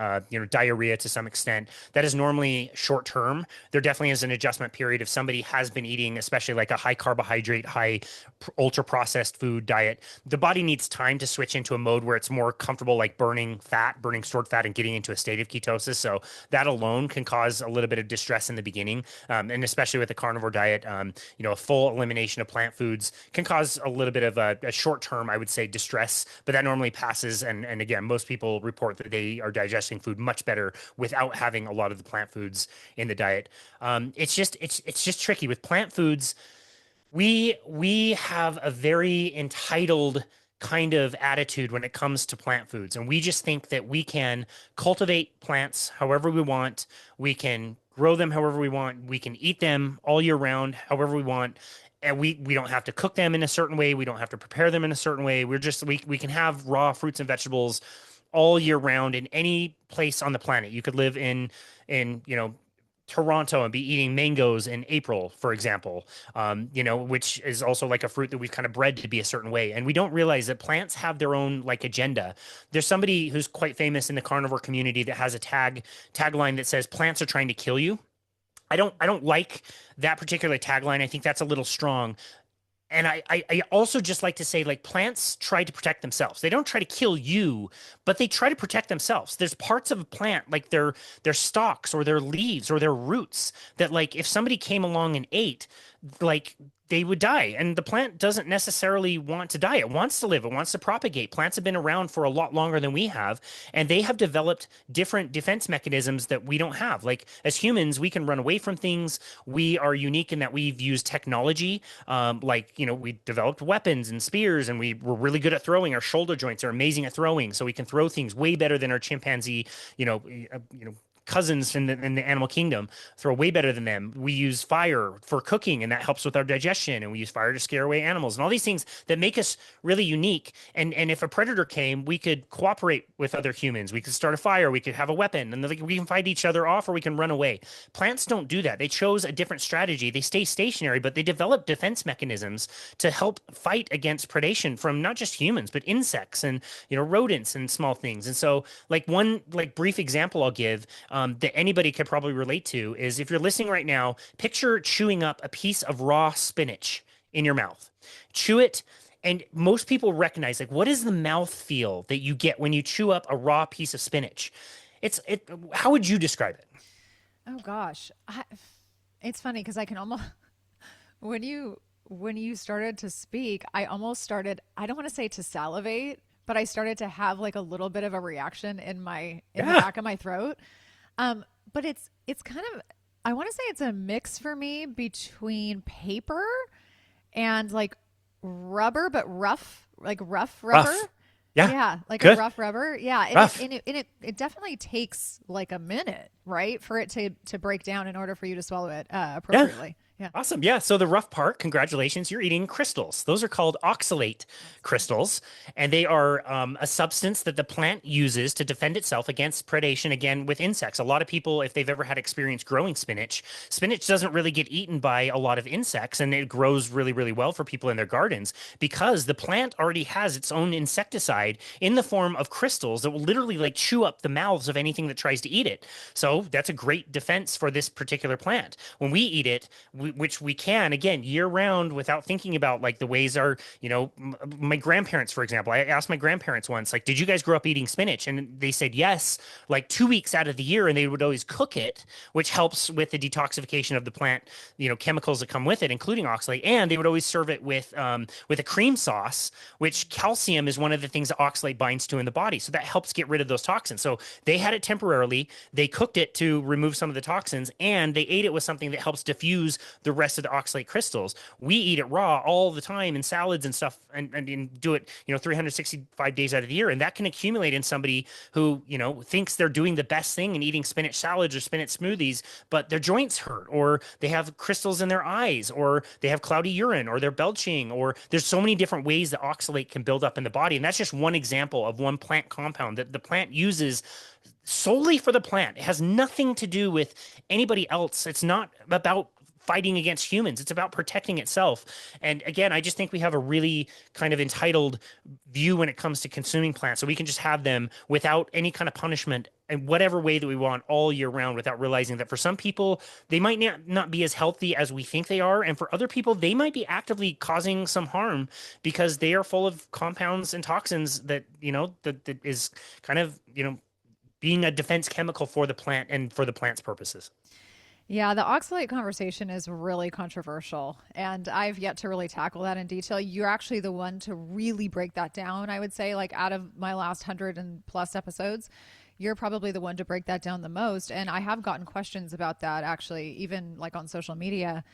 diarrhea to some extent. That is normally short term. There definitely is an adjustment period if somebody has been eating, especially like a high carbohydrate, high ultra processed food diet. The body needs time to switch into a mode where it's more comfortable, like burning stored fat, and getting into a state of ketosis. So that alone can cause a little bit of distress in the beginning, and especially with the carnivore diet, a full elimination of plant foods can cause a little bit of a short term, I would say, distress, but that normally passes. And again, most people report that they are digesting food much better without having a lot of the plant foods in the diet. It's just tricky with plant foods. We have a very entitled kind of attitude when it comes to plant foods. And we just think that we can cultivate plants however we want. We can grow them however we want. We can eat them all year round, however we want. And we don't have to cook them in a certain way. We don't have to prepare them in a certain way. We can have raw fruits and vegetables all year round in any place on the planet. You could live in Toronto and be eating mangoes in April, for example, which is also like a fruit that we've kind of bred to be a certain way. And we don't realize that plants have their own like agenda. There's somebody who's quite famous in the carnivore community that has a tagline that says plants are trying to kill you. I don't like that particular tagline. I think that's a little strong. And I also just like to say, like, plants try to protect themselves. They don't try to kill you, but they try to protect themselves. There's parts of a plant, like their stalks or their leaves or their roots, that like if somebody came along and ate, like they would die. And the plant doesn't necessarily want to die. It wants to live. It wants to propagate. Plants have been around for a lot longer than we have, and they have developed different defense mechanisms that we don't have. Like as humans, we can run away from things. We are unique in that we've used technology. We developed weapons and spears, and we were really good at throwing. Our shoulder joints are amazing at throwing, so we can throw things way better than our chimpanzee, cousins in the animal kingdom throw way better than them. We use fire for cooking, and that helps with our digestion, and we use fire to scare away animals and all these things that make us really unique. And if a predator came, we could cooperate with other humans. We could start a fire, we could have a weapon, and we can fight each other off, or we can run away. Plants don't do that. They chose a different strategy. They stay stationary, but they develop defense mechanisms to help fight against predation from not just humans but insects and rodents and small things. And so like one like brief example I'll give, that anybody could probably relate to is, if you're listening right now, picture chewing up a piece of raw spinach in your mouth. Chew it, and most people recognize, like, what is the mouth feel that you get when you chew up a raw piece of spinach? How would you describe it? Oh gosh. It's funny because I can almost when you started to speak, I almost started, I don't want to say to salivate, but I started to have like a little bit of a reaction in the back of my throat. But it's kind of, I want to say it's a mix for me between paper and like rubber, but rough, like rough rubber. Rough. Yeah. Yeah, like a Good. rough rubber. Yeah, Rough. it definitely takes like a minute, right, for it to break down in order for you to swallow it Yeah. appropriately. Yeah. Awesome. Yeah. So the rough part, congratulations, you're eating crystals. Those are called oxalate crystals, and they are a substance that the plant uses to defend itself against predation, again, with insects. A lot of people, if they've ever had experience growing spinach doesn't really get eaten by a lot of insects, and it grows really, really well for people in their gardens because the plant already has its own insecticide in the form of crystals that will literally like chew up the mouths of anything that tries to eat it. So that's a great defense for this particular plant. When we eat it, which we can again year round without thinking about like the ways our my grandparents, for example. I asked my grandparents once, like, did you guys grow up eating spinach? And they said yes, like 2 weeks out of the year, and they would always cook it, which helps with the detoxification of the plant, chemicals that come with it, including oxalate. And they would always serve it with a cream sauce, which calcium is one of the things that oxalate binds to in the body, so that helps get rid of those toxins. So they had it temporarily, they cooked it to remove some of the toxins, and they ate it with something that helps diffuse the rest of the oxalate crystals. We eat it raw all the time in salads and stuff, and do it 365 days out of the year, and that can accumulate in somebody who thinks they're doing the best thing and eating spinach salads or spinach smoothies, but their joints hurt, or they have crystals in their eyes, or they have cloudy urine, or they're belching, or there's so many different ways that oxalate can build up in the body. And that's just one example of one plant compound that the plant uses solely for the plant. It has nothing to do with anybody else. It's not about fighting against humans. It's about protecting itself. And again, I just think we have a really kind of entitled view when it comes to consuming plants. So we can just have them without any kind of punishment in whatever way that we want all year round, without realizing that for some people, they might not be as healthy as we think they are. And for other people, they might be actively causing some harm because they are full of compounds and toxins that is kind of, being a defense chemical for the plant and for the plant's purposes. Yeah, the oxalate conversation is really controversial, and I've yet to really tackle that in detail. You're actually the one to really break that down, I would say, like out of my last 100 and plus episodes, you're probably the one to break that down the most. And I have gotten questions about that actually, even like on social media.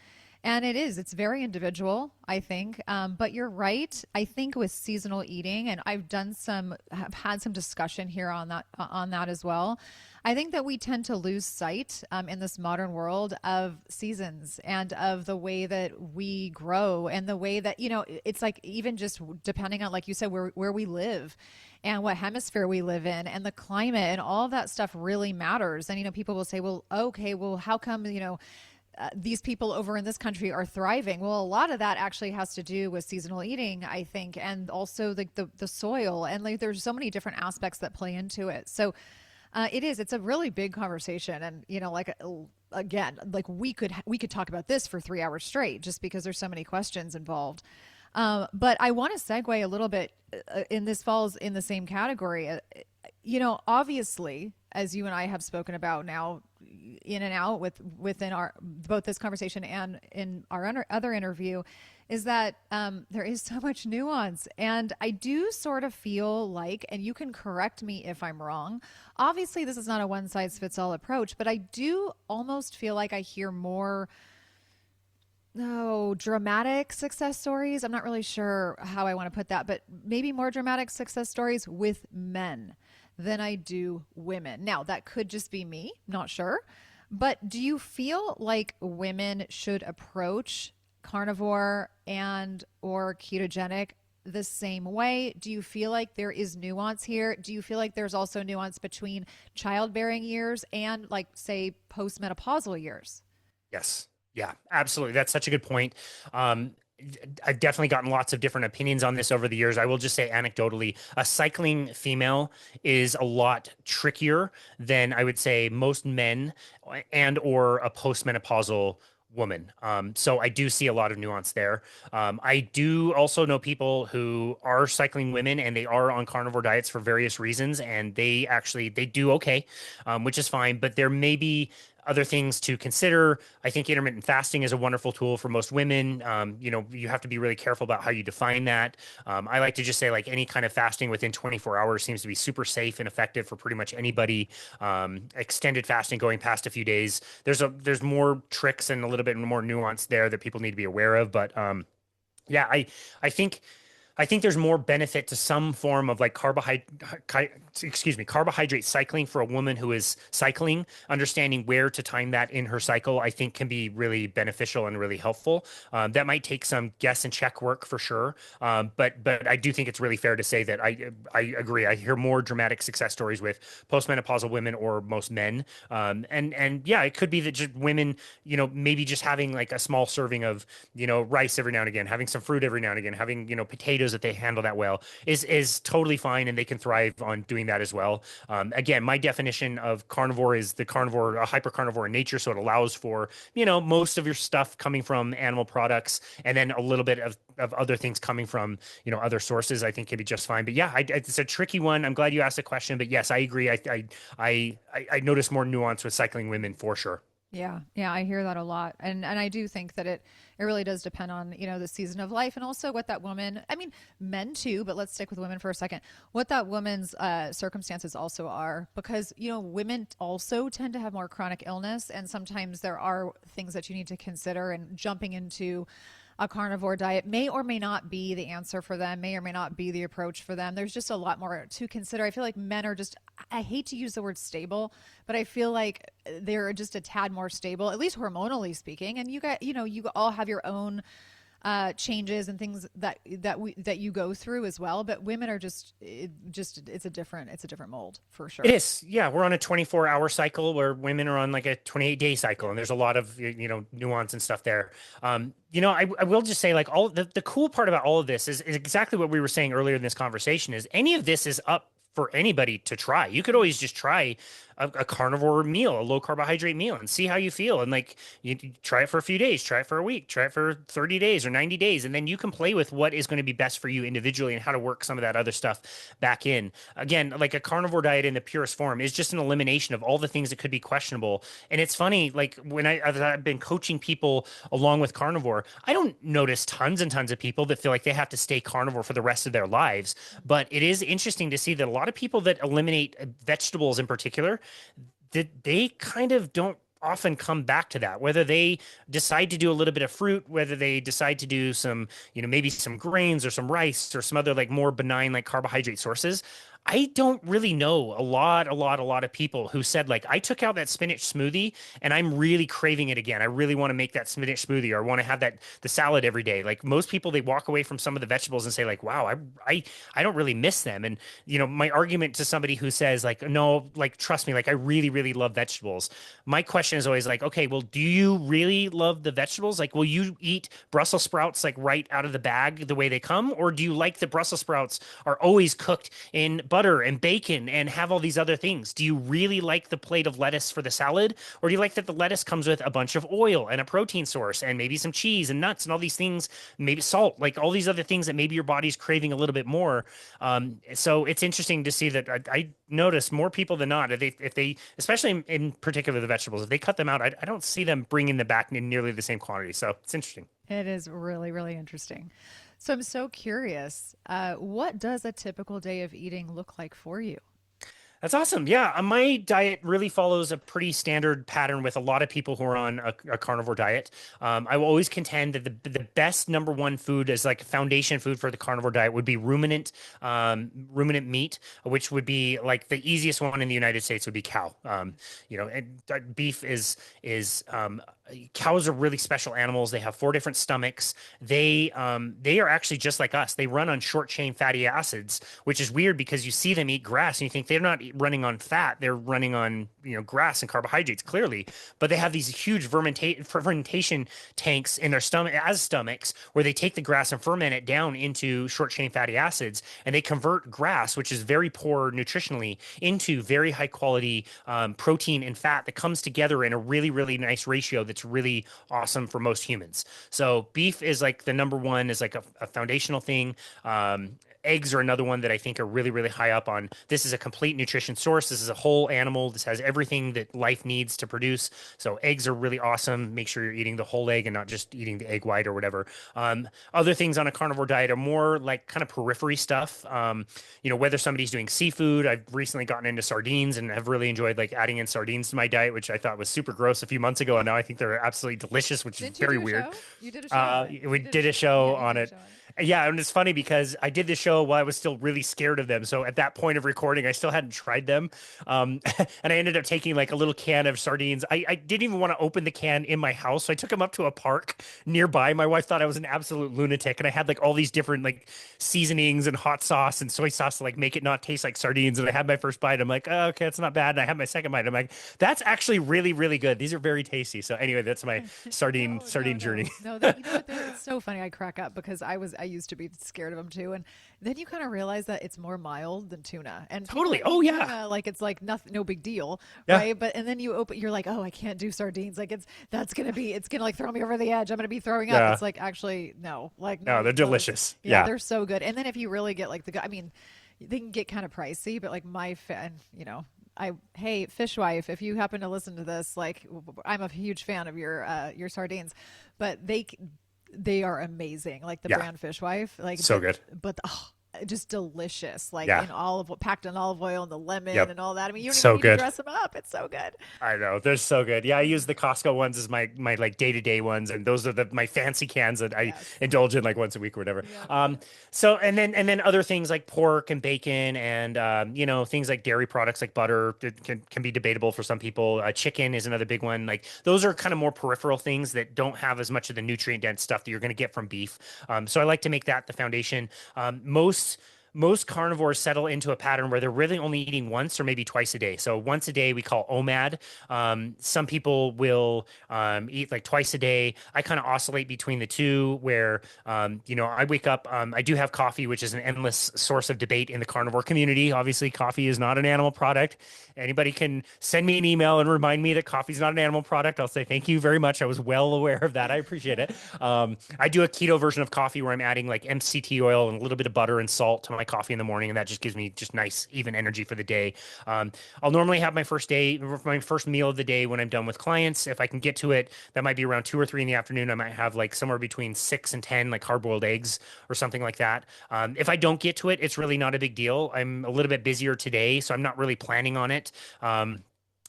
And it's very individual, I think. But you're right. I think with seasonal eating, and have had some discussion here on that as well. I think that we tend to lose sight in this modern world of seasons and of the way that we grow and the way that, it's like even just depending on, like you said, where we live and what hemisphere we live in and the climate and all of that stuff really matters. And, people will say, well, okay, well, how come, these people over in this country are thriving? Well, a lot of that actually has to do with seasonal eating, I think, and also the soil. And like, there's so many different aspects that play into it. So it's a really big conversation. And, again, like we could talk about this for 3 hours straight just because there's so many questions involved. But I want to segue a little bit in this falls in the same category. Obviously, as you and I have spoken about now in and out within our both this conversation and in our other interview, is that there is so much nuance. And I do sort of feel like, and you can correct me if I'm wrong, obviously this is not a one size fits all approach, but I do almost feel like I hear more dramatic success stories. I'm not really sure how I want to put that, but maybe more dramatic success stories with men than I do women. Now, that could just be me, not sure. But do you feel like women should approach carnivore and or ketogenic the same way? Do you feel like there is nuance here? Do you feel like there's also nuance between childbearing years and, like, say, postmenopausal years? Yes. Yeah, absolutely. That's such a good point. I've definitely gotten lots of different opinions on this over the years. I will just say anecdotally, a cycling female is a lot trickier than I would say most men and or a postmenopausal woman. So I do see a lot of nuance there. I do also know people who are cycling women and they are on carnivore diets for various reasons, and they do okay, which is fine. But there may be other things to consider. I think intermittent fasting is a wonderful tool for most women. You have to be really careful about how you define that. I like to just say, like, any kind of fasting within 24 hours seems to be super safe and effective for pretty much anybody. Extended fasting going past a few days, there's more tricks and a little bit more nuance there that people need to be aware of. But yeah, I think there's more benefit to some form of like carbohydrate cycling for a woman who is cycling. Understanding where to time that in her cycle, I think, can be really beneficial and really helpful. That might take some guess and check work for sure. But I do think it's really fair to say that I agree. I hear more dramatic success stories with postmenopausal women or most men. And yeah, it could be that just women, maybe just having like a small serving of, rice every now and again, having some fruit every now and again, having, potatoes that they handle that well is totally fine, and they can thrive on doing that as well. Again, my definition of carnivore is a hyper carnivore in nature, so it allows for most of your stuff coming from animal products, and then a little bit of other things coming from other sources. I think can be just fine. But yeah, it's a tricky one. I'm glad you asked the question, but yes, I agree. I notice more nuance with cycling women for sure. Yeah, yeah, I hear that a lot, and I do think that it really does depend on the season of life and also what that woman. I mean, men too, but let's stick with women for a second. What that woman's circumstances also are, because women also tend to have more chronic illness, and sometimes there are things that you need to consider. And jumping into a carnivore diet may or may not be the answer for them, may or may not be the approach for them. There's just a lot more to consider. I feel like men are just, I hate to use the word stable, but I feel like they're just a tad more stable, at least hormonally speaking. And you all have your own changes and things that you go through as well. But women are it's a different mold for sure. It is. Yeah. We're on a 24-hour cycle where women are on like a 28-day cycle. And there's a lot of, nuance and stuff there. I will just say, like, all the cool part about all of this is exactly what we were saying earlier in this conversation is any of this is up for anybody to try. You could always just try a carnivore meal, a low carbohydrate meal, and see how you feel. And like you try it for a few days, try it for a week, try it for 30 days or 90 days. And then you can play with what is going to be best for you individually and how to work some of that other stuff back in. Again, like a carnivore diet in the purest form is just an elimination of all the things that could be questionable. And it's funny, like when I've been coaching people along with carnivore, I don't notice tons and tons of people that feel like they have to stay carnivore for the rest of their lives. But it is interesting to see that a lot of people that eliminate vegetables in particular, that they kind of don't often come back to that, whether they decide to do a little bit of fruit, whether they decide to do some, maybe some grains or some rice or some other like more benign like carbohydrate sources. I don't really know a lot of people who said like I took out that spinach smoothie and I'm really craving it again. I really want to make that spinach smoothie or I want to have that the salad every day. Like most people, they walk away from some of the vegetables and say like, wow, I don't really miss them. And my argument to somebody who says like, no, like trust me, like I really love vegetables. My question is always like, okay, well, do you really love the vegetables? Like, will you eat Brussels sprouts like right out of the bag the way they come, or do you like the Brussels sprouts are always cooked in butter and bacon and have all these other things? Do you really like the plate of lettuce for the salad? Or do you like that the lettuce comes with a bunch of oil and a protein source and maybe some cheese and nuts and all these things, maybe salt, like all these other things that maybe your body's craving a little bit more? So it's interesting to see that I notice more people than not, if they especially in particular the vegetables, if they cut them out, I don't see them bringing them back in nearly the same quantity. So it's interesting. It is really, really interesting. So I'm so curious. What does a typical day of eating look like for you? That's awesome. Yeah, my diet really follows a pretty standard pattern with a lot of people who are on a carnivore diet. I will always contend that the best number one food as like foundation food for the carnivore diet would be ruminant meat, which would be like the easiest one in the United States would be cow. Beef is cows are really special animals. They have 4 different stomachs. They are actually just like us. They run on short chain fatty acids, which is weird because you see them eat grass and you think they're not running on fat. They're running on grass and carbohydrates clearly, but they have these huge fermentation tanks in their stomach as stomachs where they take the grass and ferment it down into short chain fatty acids, and they convert grass, which is very poor nutritionally, into very high quality protein and fat that comes together in a really nice ratio that's really awesome for most humans. So beef is like the number one, is like a foundational thing. Eggs are another one that I think are really high up on. This is a complete nutrition source. This is a whole animal. This has everything that life needs to produce. So eggs are really awesome. Make sure you're eating the whole egg and not just eating the egg white or whatever. Other things on a carnivore diet are more like kind of periphery stuff. Whether somebody's doing seafood. I've recently gotten into sardines and have really enjoyed like adding in sardines to my diet, which I thought was super gross a few months ago, and now I think they're absolutely delicious, which is Didn't you very do a weird. show? You did a show on it. We You did did a show yeah, you on did a it. show on it. Yeah, and it's funny because I did the show while I was still really scared of them. So at that point of recording, I still hadn't tried them. And I ended up taking like a little can of sardines. I didn't even want to open the can in my house. So I took them up to a park nearby. My wife thought I was an absolute lunatic. And I had like all these different like seasonings and hot sauce and soy sauce to like make it not taste like sardines. And I had my first bite. I'm like, oh, okay, it's not bad. And I had my second bite. I'm like, that's actually really good. These are very tasty. So anyway, that's my sardine journey. No, that, you know what? It's so funny. I crack up because I used to be scared of them too, and then you kind of realize that it's more mild than tuna, and people Totally. Oh eat yeah. tuna like it's like nothing, no big deal, Yeah. right? But and then you're like, oh, I can't do sardines. Like it's gonna like throw me over the edge. I'm gonna be throwing up. Yeah. It's like actually no, like No, no, they're those, delicious. yeah, Yeah. they're so good. And then if you really get like I mean, they can get kind of pricey, but like hey, Fishwife, if you happen to listen to this, like I'm a huge fan of your sardines, but they are amazing. Like the Yeah. brand Fishwife, like So good. but oh, just delicious. Like Yeah. in packed in olive oil and the lemon Yep. and all that. I mean, you don't even So need to good. dress them up. It's so good. I know they're so good. Yeah, I use the Costco ones as my like day-to-day ones, and those are my fancy cans that I Yes. indulge in like once a week or whatever. Yep. So and then other things like pork and bacon and things like dairy products like butter that can be debatable for some people. Chicken is another big one. Like those are kind of more peripheral things that don't have as much of the nutrient dense stuff that you're going to get from beef. So I like to make that the foundation. Most carnivores settle into a pattern where they're really only eating once or maybe twice a day. So once a day we call OMAD. Some people will eat like twice a day. I kind of oscillate between the two where, I wake up, I do have coffee, which is an endless source of debate in the carnivore community. Obviously, coffee is not an animal product. Anybody can send me an email and remind me that coffee is not an animal product. I'll say thank you very much. I was well aware of that. I appreciate it. I do a keto version of coffee where I'm adding like MCT oil and a little bit of butter and salt to my coffee in the morning, and that just gives me just nice, even energy for the day. I'll normally have my first meal of the day when I'm done with clients. If I can get to it, that might be around 2 or 3 in the afternoon. I might have like somewhere between 6 and 10 like hard-boiled eggs or something like that. If I don't get to it, it's really not a big deal. I'm a little bit busier today, so I'm not really planning on it.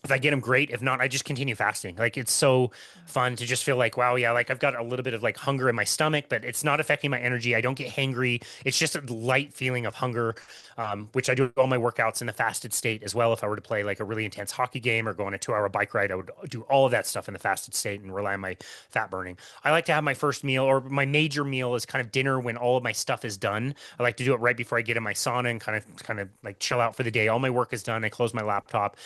If I get them, great. If not, I just continue fasting. Like it's so fun to just feel like, wow, yeah, like I've got a little bit of like hunger in my stomach, but it's not affecting my energy. I don't get hangry. It's just a light feeling of hunger, which I do all my workouts in the fasted state as well. If I were to play like a really intense hockey game or go on a 2 hour bike ride, I would do all of that stuff in the fasted state and rely on my fat burning. I like to have my first meal or my major meal is kind of dinner when all of my stuff is done. I like to do it right before I get in my sauna and kind of like chill out for the day. All my work is done. I close my laptop.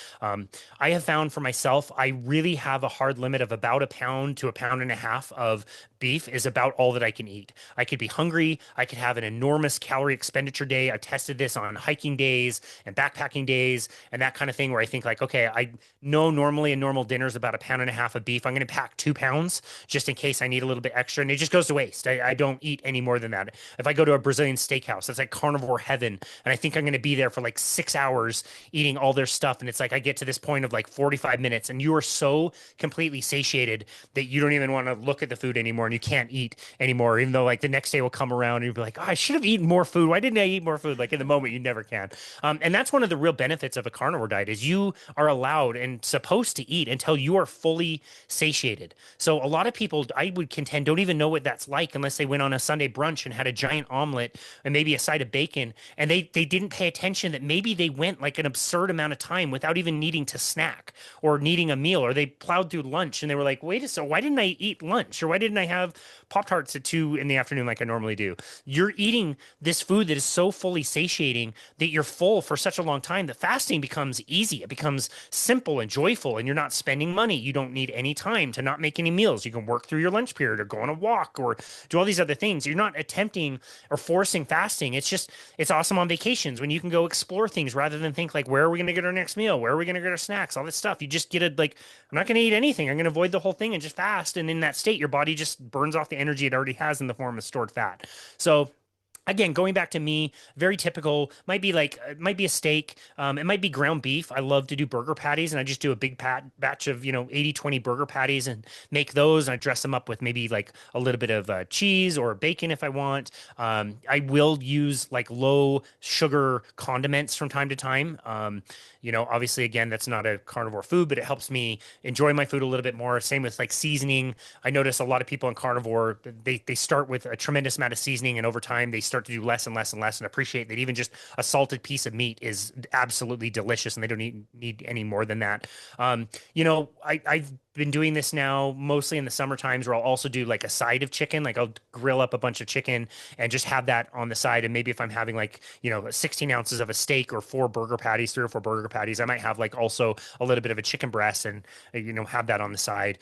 I have found for myself, I really have a hard limit of about a pound to a pound and a half of beef is about all that I can eat. I could be hungry. I could have an enormous calorie expenditure day. I tested this on hiking days and backpacking days and that kind of thing where I think like, okay, I know normally a normal dinner is about a pound and a half of beef. I'm going to pack 2 pounds just in case I need a little bit extra and it just goes to waste. I don't eat any more than that. If I go to a Brazilian steakhouse, that's like carnivore heaven. And I think I'm going to be there for like 6 hours eating all their stuff. And it's like I get to this point of like 45 minutes and you are so completely satiated that you don't even want to look at the food anymore and you can't eat anymore, even though like the next day will come around and you'll be like, oh, I should have eaten more food. Why didn't I eat more food? Like in the moment, you never can. And that's one of the real benefits of a carnivore diet is you are allowed and supposed to eat until you are fully satiated. So a lot of people, I would contend, don't even know what that's like unless they went on a Sunday brunch and had a giant omelet and maybe a side of bacon. And they didn't pay attention that maybe they went like an absurd amount of time without even needing to snack or needing a meal, or they plowed through lunch and they were like, wait a second, why didn't I eat lunch? Or why didn't I have Pop-Tarts at 2 in the afternoon like I normally do? You're eating this food that is so fully satiating that you're full for such a long time that fasting becomes easy. It becomes simple and joyful, and you're not spending money. You don't need any time to not make any meals. You can work through your lunch period or go on a walk or do all these other things. You're not attempting or forcing fasting. It's awesome on vacations when you can go explore things rather than think like, where are we going to get our next meal? Where are we going to get our snacks? All this stuff. You just get it like, I'm not going to eat anything. I'm going to avoid the whole thing and just fast. And in that state, your body just burns off the energy it already has in the form of stored fat. So again, going back to me, very typical, might be like, it might be a steak. It might be ground beef. I love to do burger patties and I just do a big batch of, 80-20 burger patties and make those. And I dress them up with maybe like a little bit of cheese or bacon if I want. I will use like low sugar condiments from time to time. Obviously, again, that's not a carnivore food, but it helps me enjoy my food a little bit more. Same with like seasoning. I notice a lot of people in carnivore, they start with a tremendous amount of seasoning and over time they start to do less and less and less and appreciate that even just a salted piece of meat is absolutely delicious and they don't need any more than that. I've been doing this now mostly in the summer times where I'll also do like a side of chicken. Like I'll grill up a bunch of chicken and just have that on the side. And maybe if I'm having like, 16 ounces of a steak or 3 or 4 burger patties, I might have like also a little bit of a chicken breast and, have that on the side.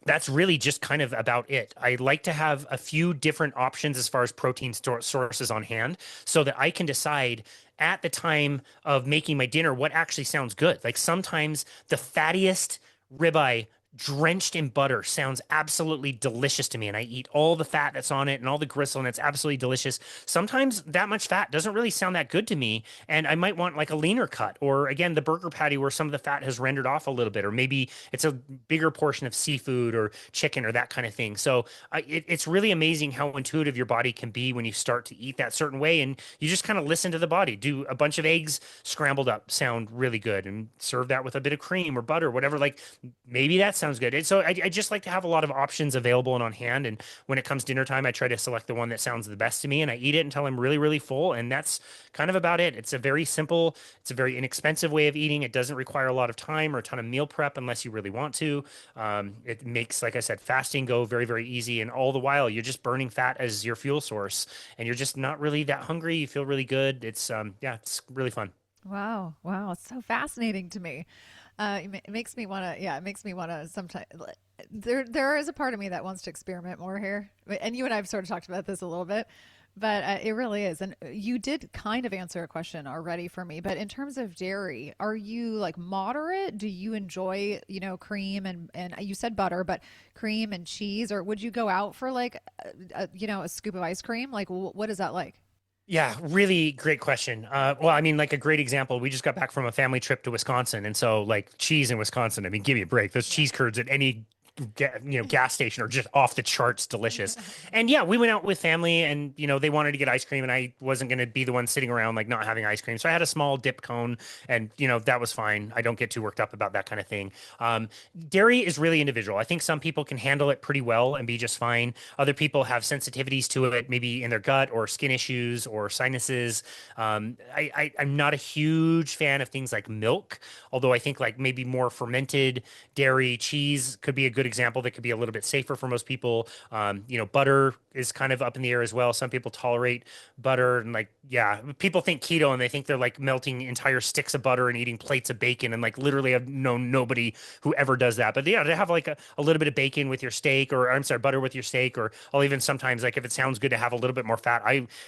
That's really just kind of about it. I like to have a few different options as far as protein sources on hand so that I can decide at the time of making my dinner what actually sounds good. Like sometimes the fattiest ribeye drenched in butter sounds absolutely delicious to me, and I eat all the fat that's on it and all the gristle, and it's absolutely delicious. Sometimes that much fat doesn't really sound that good to me, and I might want like a leaner cut, or again, the burger patty where some of the fat has rendered off a little bit, or maybe it's a bigger portion of seafood or chicken or that kind of thing. So it's really amazing how intuitive your body can be when you start to eat that certain way, and you just kind of listen to the body. Do a bunch of eggs scrambled up sound really good, and serve that with a bit of cream or butter, whatever. Like maybe that sounds good. And so I just like to have a lot of options available and on hand. And when it comes dinner time, I try to select the one that sounds the best to me and I eat it until I'm really, really full. And that's kind of about it. It's a very simple, it's a very inexpensive way of eating. It doesn't require a lot of time or a ton of meal prep unless you really want to. It makes, like I said, fasting go very, very easy. And all the while, you're just burning fat as your fuel source and you're just not really that hungry. You feel really good. It's, it's really fun. Wow. Wow. It's so fascinating to me. It makes me want to, yeah, it makes me want to sometimes, there is a part of me that wants to experiment more here. And you and I have sort of talked about this a little bit, but it really is. And you did kind of answer a question already for me, but in terms of dairy, are you like moderate? Do you enjoy, cream and you said butter, but cream and cheese, or would you go out for like, a scoop of ice cream? Like, what is that like? Yeah, really great question. Well, I mean, like a great example, we just got back from a family trip to Wisconsin. And so, like, cheese in Wisconsin, I mean, give me a break. Those Yeah. cheese curds at any gas station are just off the charts delicious. And yeah, we went out with family and, they wanted to get ice cream and I wasn't going to be the one sitting around like not having ice cream. So I had a small dip cone and, that was fine. I don't get too worked up about that kind of thing. Dairy is really individual. I think some people can handle it pretty well and be just fine. Other people have sensitivities to it, maybe in their gut or skin issues or sinuses. I'm not a huge fan of things like milk, although I think like maybe more fermented dairy, cheese could be a good example that could be a little bit safer for most people. Butter is kind of up in the air as well. Some people tolerate butter and like, yeah, people think keto and they think they're like melting entire sticks of butter and eating plates of bacon. And like literally I've known nobody who ever does that. But yeah, to have like a little bit of bacon with your steak or I'm sorry, butter with your steak, or I'll even sometimes like if it sounds good to have a little bit more fat,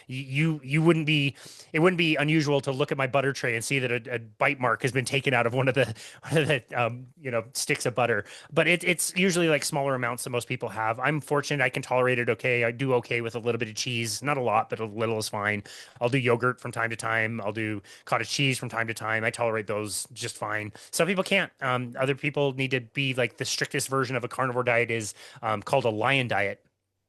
you wouldn't be, it wouldn't be unusual to look at my butter tray and see that a bite mark has been taken out of one of the sticks of butter. But it's usually like smaller amounts than most people have. I'm fortunate I can tolerate it okay. I do okay with a little bit of cheese, not a lot, but a little is fine. I'll do yogurt from time to time. I'll do cottage cheese from time to time. I tolerate those just fine. Some people can't. Other people need to be like the strictest version of a carnivore diet is called a lion diet.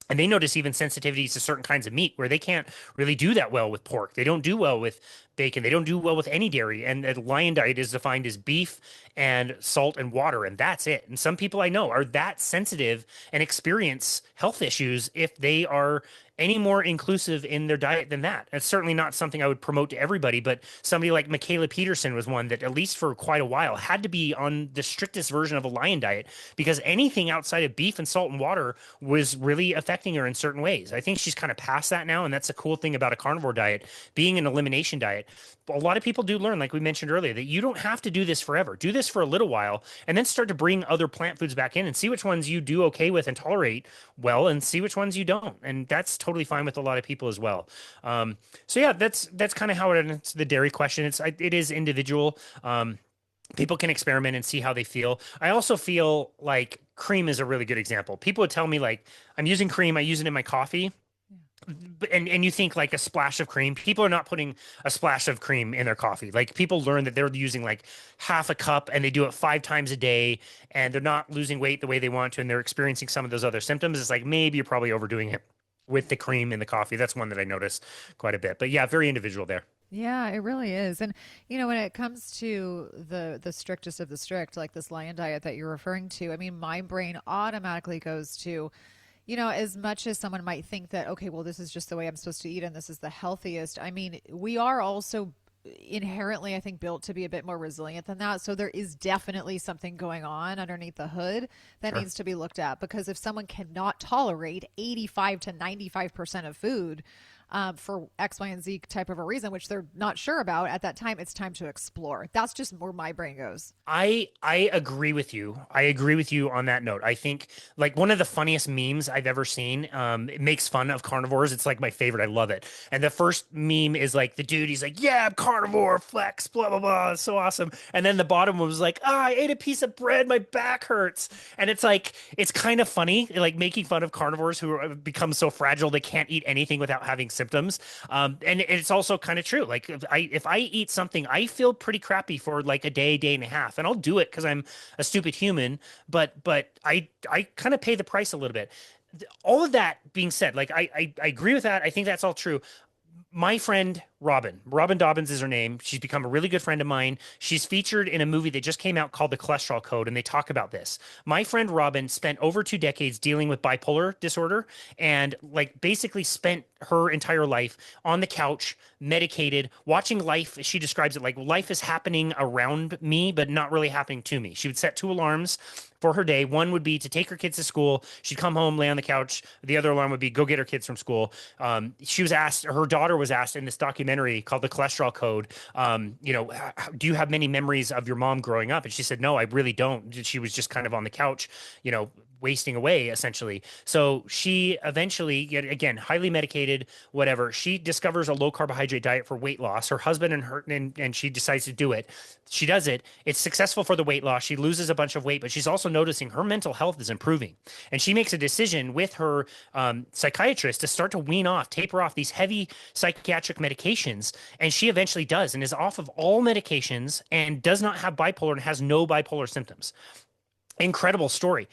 And they notice even sensitivities to certain kinds of meat where they can't really do that well with pork. They don't do well with bacon. They don't do well with any dairy. And the lion diet is defined as beef and salt and water, and that's it. And some people I know are that sensitive and experience health issues if they are any more inclusive in their diet than that. It's certainly not something I would promote to everybody, but somebody like Michaela Peterson was one that, at least for quite a while, had to be on the strictest version of a lion diet because anything outside of beef and salt and water was really affecting her in certain ways. I think she's kind of past that now, and that's a cool thing about a carnivore diet, being an elimination diet. A lot of people do learn, like we mentioned earlier, that you don't have to do this forever. Do this for a little while and then start to bring other plant foods back in and see which ones you do okay with and tolerate well and see which ones you don't. And that's totally fine with a lot of people as well. So yeah, that's kind of how it answers the dairy question. It is individual. People can experiment and see how they feel. I also feel like cream is a really good example. People would tell me like, I'm using cream, I use it in my coffee. And you think like a splash of cream. People are not putting a splash of cream in their coffee. Like people learn that they're using like half a cup and they do it 5 times a day and they're not losing weight the way they want to and they're experiencing some of those other symptoms. It's like maybe you're probably overdoing it with the cream in the coffee. That's one that I noticed quite a bit. But yeah, very individual there. Yeah, it really is. And when it comes to the strictest of the strict, like this lion diet that you're referring to, I mean, my brain automatically goes to, as much as someone might think that, okay, well, this is just the way I'm supposed to eat and this is the healthiest. I mean, we are also inherently, I think, built to be a bit more resilient than that. So there is definitely something going on underneath the hood that Sure. needs to be looked at, because if someone cannot tolerate 85 to 95% of food, for X, Y, and Z type of a reason, which they're not sure about at that time, it's time to explore. That's just where my brain goes. I agree with you. I agree with you on that note. I think like one of the funniest memes I've ever seen, it makes fun of carnivores. It's like my favorite. I love it. And the first meme is like the dude, he's like, yeah, I'm carnivore, flex, blah, blah, blah. It's so awesome. And then the bottom one was like, I ate a piece of bread, my back hurts. And it's like, it's kind of funny, like making fun of carnivores who become so fragile they can't eat anything without having symptoms. And it's also kind of true. Like if I eat something, I feel pretty crappy for like a day and a half, and I'll do it because I'm a stupid human. But I kind of pay the price a little bit. All of that being said, like I agree with that. I think that's all true. My friend Robin Dobbins is her name. She's become a really good friend of mine. She's featured in a movie that just came out called The Cholesterol Code, and they talk about this. My friend Robin spent over 2 decades dealing with bipolar disorder and like basically spent her entire life on the couch, medicated, watching life. She describes it like life is happening around me, but not really happening to me. She would set 2 alarms for her day. One would be to take her kids to school. She'd come home, lay on the couch. The other alarm would be go get her kids from school. She was asked, her daughter was asked in this documentary called The Cholesterol Code, do you have many memories of your mom growing up? And she said, no, I really don't. She was just kind of on the couch, wasting away essentially. So she eventually, yet again, highly medicated, whatever. She discovers a low carbohydrate diet for weight loss. Her husband and she decides to do it. She does it. It's successful for the weight loss. She loses a bunch of weight, but she's also noticing her mental health is improving. And she makes a decision with her psychiatrist to start to wean off, taper off these heavy psychiatric medications. And she eventually does and is off of all medications and does not have bipolar and has no bipolar symptoms. Incredible story.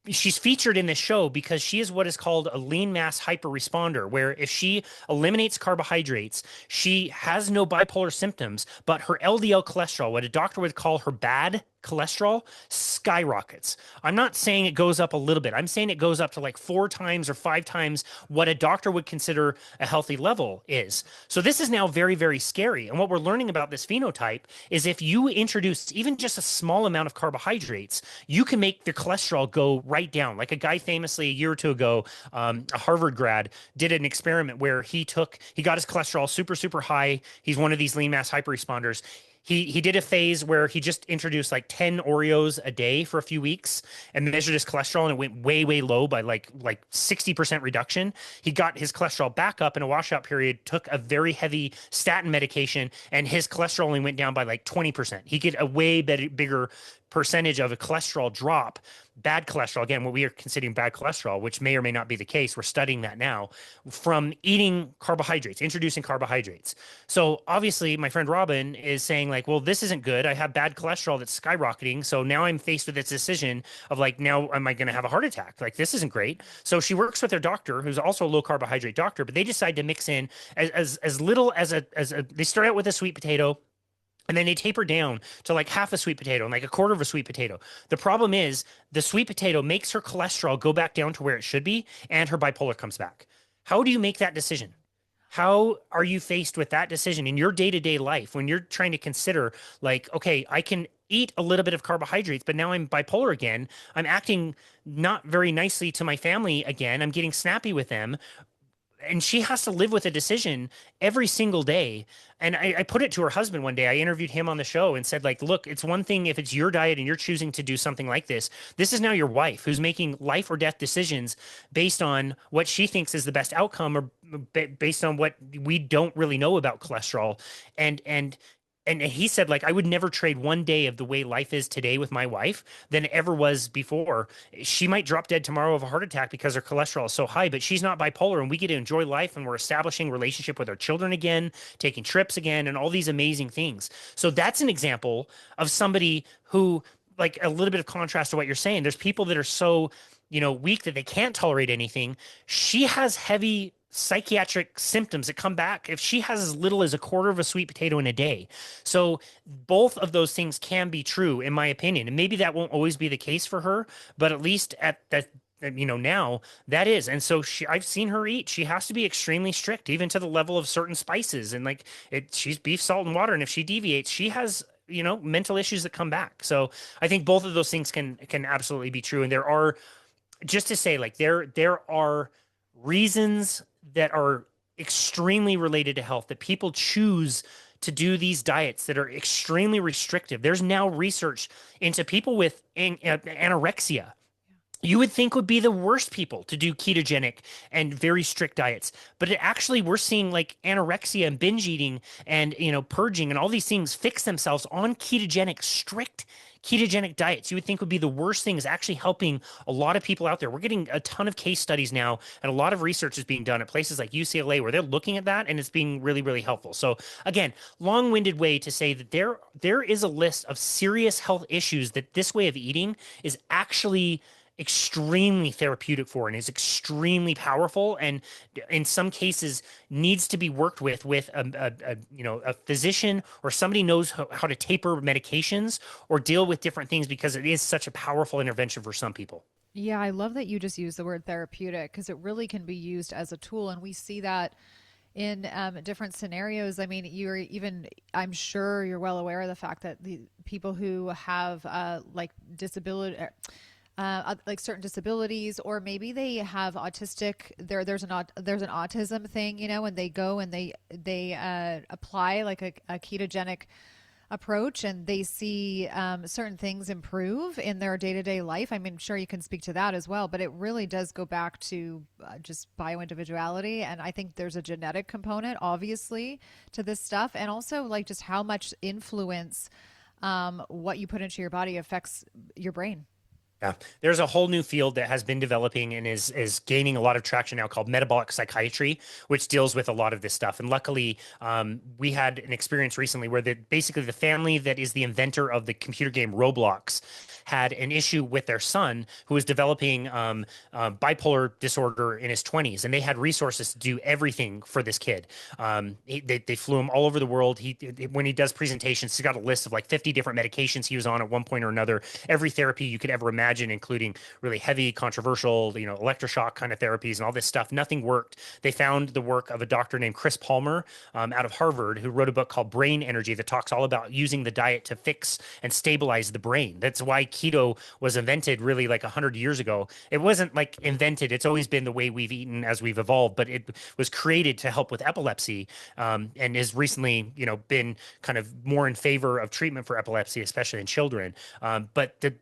She's featured in this show because she is what is called a lean mass hyper responder, where if she eliminates carbohydrates, she has no bipolar symptoms, but her LDL cholesterol, what a doctor would call her bad cholesterol, skyrockets. I'm not saying it goes up a little bit. I'm saying it goes up to like 4 times or 5 times what a doctor would consider a healthy level is. So this is now very, very scary. And what we're learning about this phenotype is if you introduce even just a small amount of carbohydrates, you can make the cholesterol go right down. Like a guy famously a year or two ago, a Harvard grad, did an experiment where he got his cholesterol super, super high. He's one of these lean mass hyper responders. He did a phase where he just introduced like 10 Oreos a day for a few weeks and measured his cholesterol, and it went way, way low by like 60% reduction. He got his cholesterol back up in a washout period, took a very heavy statin medication, and his cholesterol only went down by like 20%. He get a way bigger percentage of a cholesterol drop, bad cholesterol, again, what we are considering bad cholesterol, which may or may not be the case. We're studying that now from eating carbohydrates, introducing carbohydrates. So obviously my friend Robin is saying like, well, this isn't good. I have bad cholesterol that's skyrocketing. So now I'm faced with this decision of like, now am I going to have a heart attack? Like, this isn't great. So she works with their doctor, who's also a low carbohydrate doctor, but they decide to mix in as little as they start out with a sweet potato, and then they taper down to like half a sweet potato and like a quarter of a sweet potato. The problem is the sweet potato makes her cholesterol go back down to where it should be, and her bipolar comes back. How do you make that decision? How are you faced with that decision in your day-to-day life when you're trying to consider like, okay, I can eat a little bit of carbohydrates, but now I'm bipolar again. I'm acting not very nicely to my family again. I'm getting snappy with them, and she has to live with a decision every single day. And I put it to her husband one day. I interviewed him on the show and said, like, look, it's one thing if it's your diet and you're choosing to do something like this. This is now your wife who's making life or death decisions based on what she thinks is the best outcome, or based on what we don't really know about cholesterol. And he said, like, I would never trade one day of the way life is today with my wife than it ever was before. She might drop dead tomorrow of a heart attack because her cholesterol is so high, but she's not bipolar, and we get to enjoy life, and we're establishing relationship with our children again, taking trips again, and all these amazing things. So that's an example of somebody who, like, a little bit of contrast to what you're saying. There's people that are so, weak that they can't tolerate anything. She has heavy psychiatric symptoms that come back if she has as little as a quarter of a sweet potato in a day. So both of those things can be true, in my opinion. And maybe that won't always be the case for her, but at least at that, now that is. And so I've seen her eat. She has to be extremely strict, even to the level of certain spices. And like she's beef, salt, and water. And if she deviates, she has mental issues that come back. So I think both of those things can absolutely be true. And there are, just to say, like, there are reasons that are extremely related to health that people choose to do these diets that are extremely restrictive. There's now research into people with anorexia. You would think would be the worst people to do ketogenic and very strict diets, but we're seeing like anorexia and binge eating and purging and all these things fix themselves on strict ketogenic diets. You would think would be the worst thing, is actually helping a lot of people out there. We're getting a ton of case studies now, and a lot of research is being done at places like UCLA where they're looking at that, and it's being really, really helpful. So again, long-winded way to say that there is a list of serious health issues that this way of eating is actually extremely therapeutic for, and is extremely powerful, and in some cases needs to be worked with a physician or somebody knows how to taper medications or deal with different things, because it is such a powerful intervention for some people. Yeah, I love that you just use the word therapeutic, because it really can be used as a tool. And we see that in different scenarios. I mean, I'm sure you're well aware of the fact that the people who have like disability, like certain disabilities, or maybe they have autistic, there's an autism thing, and they go and they apply like a ketogenic approach, and they see certain things improve in their day-to-day life. I mean, sure, you can speak to that as well, but it really does go back to just bio-individuality. And I think there's a genetic component, obviously, to this stuff, and also like just how much influence what you put into your body affects your brain. Yeah, there's a whole new field that has been developing and is gaining a lot of traction now called metabolic psychiatry, which deals with a lot of this stuff. And luckily, we had an experience recently where basically the family that is the inventor of the computer game Roblox had an issue with their son who was developing bipolar disorder in his 20s, and they had resources to do everything for this kid. They flew him all over the world. When he does presentations, he's got a list of like 50 different medications he was on at one point or another, every therapy you could ever imagine, including really heavy, controversial, electroshock kind of therapies and all this stuff. Nothing worked. They found the work of a doctor named Chris Palmer out of Harvard, who wrote a book called Brain Energy that talks all about using the diet to fix and stabilize the brain. That's why keto was invented really like 100 years ago. It wasn't like invented. It's always been the way we've eaten as we've evolved, but it was created to help with epilepsy, and has recently, been kind of more in favor of treatment for epilepsy, especially in children.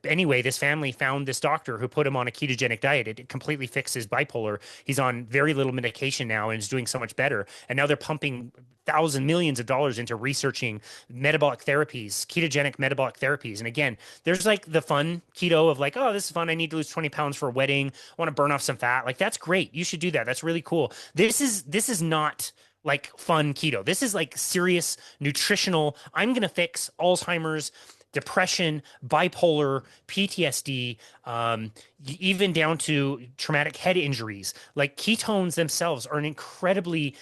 Anyway, this family found this doctor who put him on a ketogenic diet. It completely fixed his bipolar. He's on very little medication now and is doing so much better. And now they're pumping thousands, millions of dollars into researching metabolic therapies, ketogenic metabolic therapies. And again, there's like the fun keto of like, oh, this is fun. I need to lose 20 pounds for a wedding. I want to burn off some fat. Like, that's great. You should do that. That's really cool. This is not like fun keto. This is like serious nutritional. I'm going to fix Alzheimer's, depression, bipolar, PTSD, even down to traumatic head injuries. Like, ketones themselves are an incredibly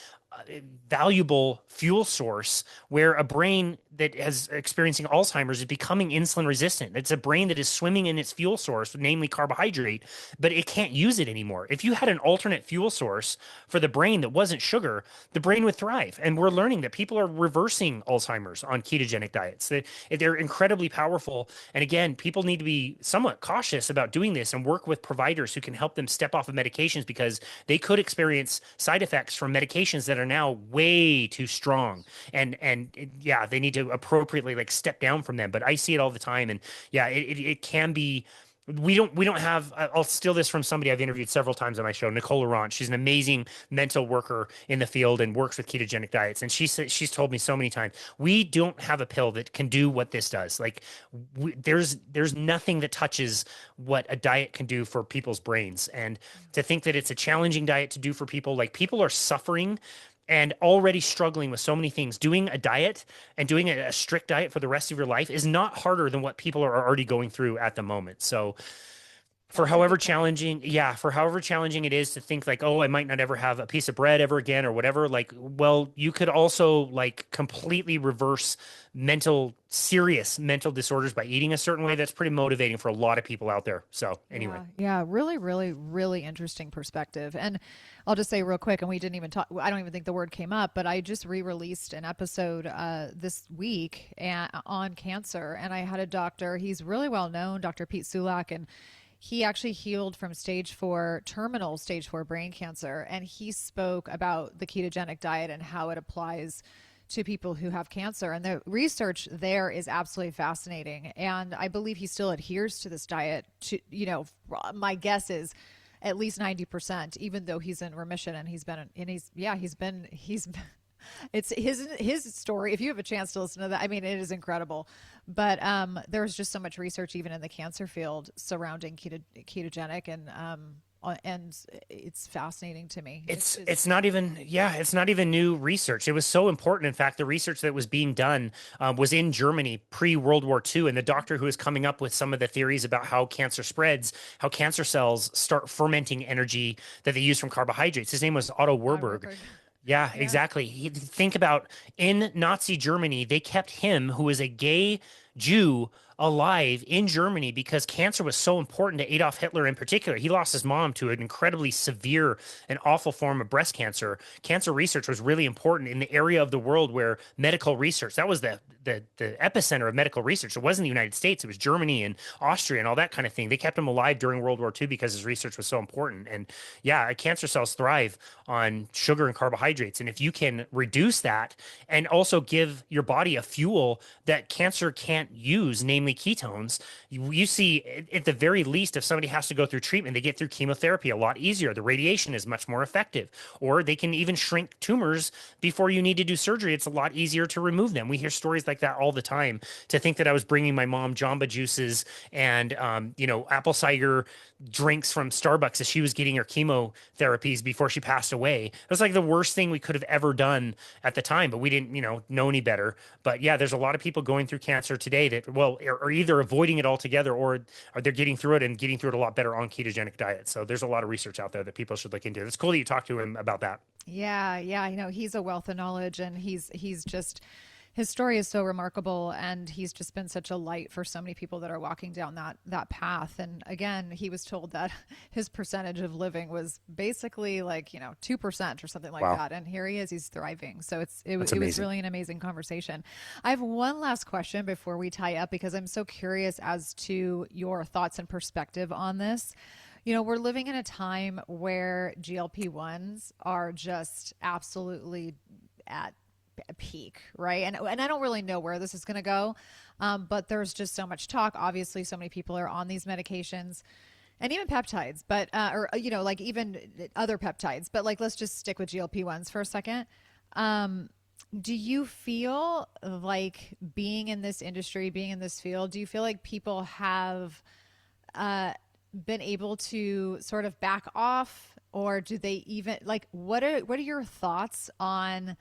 valuable fuel source where a brain that is experiencing Alzheimer's is becoming insulin resistant. It's a brain that is swimming in its fuel source, namely carbohydrate, but it can't use it anymore. If you had an alternate fuel source for the brain that wasn't sugar, the brain would thrive. And we're learning that people are reversing Alzheimer's on ketogenic diets. They're incredibly powerful. And again, people need to be somewhat cautious about doing this and work with providers who can help them step off of medications, because they could experience side effects from medications that are now way too strong. And yeah, they need to appropriately like step down from them. But I see it all the time, and yeah, it can be. We don't have. I'll steal this from somebody I've interviewed several times on my show, Nicole Laurent. She's an amazing mental worker in the field and works with ketogenic diets. And she's told me so many times, we don't have a pill that can do what this does. Like, there's nothing that touches what a diet can do for people's brains. And to think that it's a challenging diet to do for people, like, people are suffering and already struggling with so many things. Doing a diet and doing a strict diet for the rest of your life is not harder than what people are already going through at the moment. So for That's a however good point. challenging, yeah, for however challenging it is to think like, oh, I might not ever have a piece of bread ever again or whatever, like, well, you could also like completely reverse serious mental disorders by eating a certain way. That's pretty motivating for a lot of people out there. So anyway. Yeah, yeah, really, really, really interesting perspective. And I'll just say real quick, and we didn't even talk, I don't even think the word came up, but I just re-released an episode this week on cancer. And I had a doctor, he's really well known, Dr. Pete Sulak, and he actually healed from terminal stage 4 brain cancer. And he spoke about the ketogenic diet and how it applies to people who have cancer. And the research there is absolutely fascinating. And I believe he still adheres to this diet to, my guess is at least 90%, even though he's in remission and it's his story. If you have a chance to listen to that, I mean, it is incredible. But there's just so much research even in the cancer field surrounding ketogenic, and it's fascinating to me. It's not even, yeah, it's not even new research. It was so important. In fact, the research that was being done was in Germany pre-World War II, and the doctor who was coming up with some of the theories about how cancer spreads, how cancer cells start fermenting energy that they use from carbohydrates. His name was Otto Warburg. Yeah, Yeah. exactly. Think about, in Nazi Germany, they kept him, who was a gay Jew, alive in Germany because cancer was so important to Adolf Hitler in particular. He lost his mom to an incredibly severe and awful form of breast cancer. Cancer research was really important in the area of the world where medical research, that was the epicenter of medical research. It wasn't the United States, it was Germany and Austria and all that kind of thing. They kept him alive during World War II because his research was so important. And yeah, cancer cells thrive on sugar and carbohydrates. And if you can reduce that and also give your body a fuel that cancer can't use, namely only ketones. You see, at the very least, if somebody has to go through treatment, they get through chemotherapy a lot easier. The radiation is much more effective, or they can even shrink tumors before you need to do surgery. It's a lot easier to remove them. We hear stories like that all the time. To think that I was bringing my mom Jamba juices and, apple cider drinks from Starbucks as she was getting her chemotherapies before she passed away. It was like the worst thing we could have ever done at the time, but we didn't, know any better. But yeah, there's a lot of people going through cancer today that, well, are either avoiding it altogether or they're getting through it and getting through it a lot better on ketogenic diet. So there's a lot of research out there that people should look into. It's cool that you talked to him about that. Yeah, yeah, I know he's a wealth of knowledge, and he's just his story is so remarkable, and he's just been such a light for so many people that are walking down that path. And again, he was told that his percentage of living was basically like 2% or something like Wow. that, and here he is, he's thriving. So That's it was amazing. really an amazing conversation. I have one last question before we tie up, because I'm so curious as to your thoughts and perspective on this. We're living in a time where GLP-1s are just absolutely at peak, right? And I don't really know where this is going to go, but there's just so much talk. Obviously, so many people are on these medications, and even peptides, but like even other peptides. But like, let's just stick with GLP-1s for a second. Do you feel like being in this industry, being in this field, do you feel like people have been able to sort of back off, or do they even like what are your thoughts on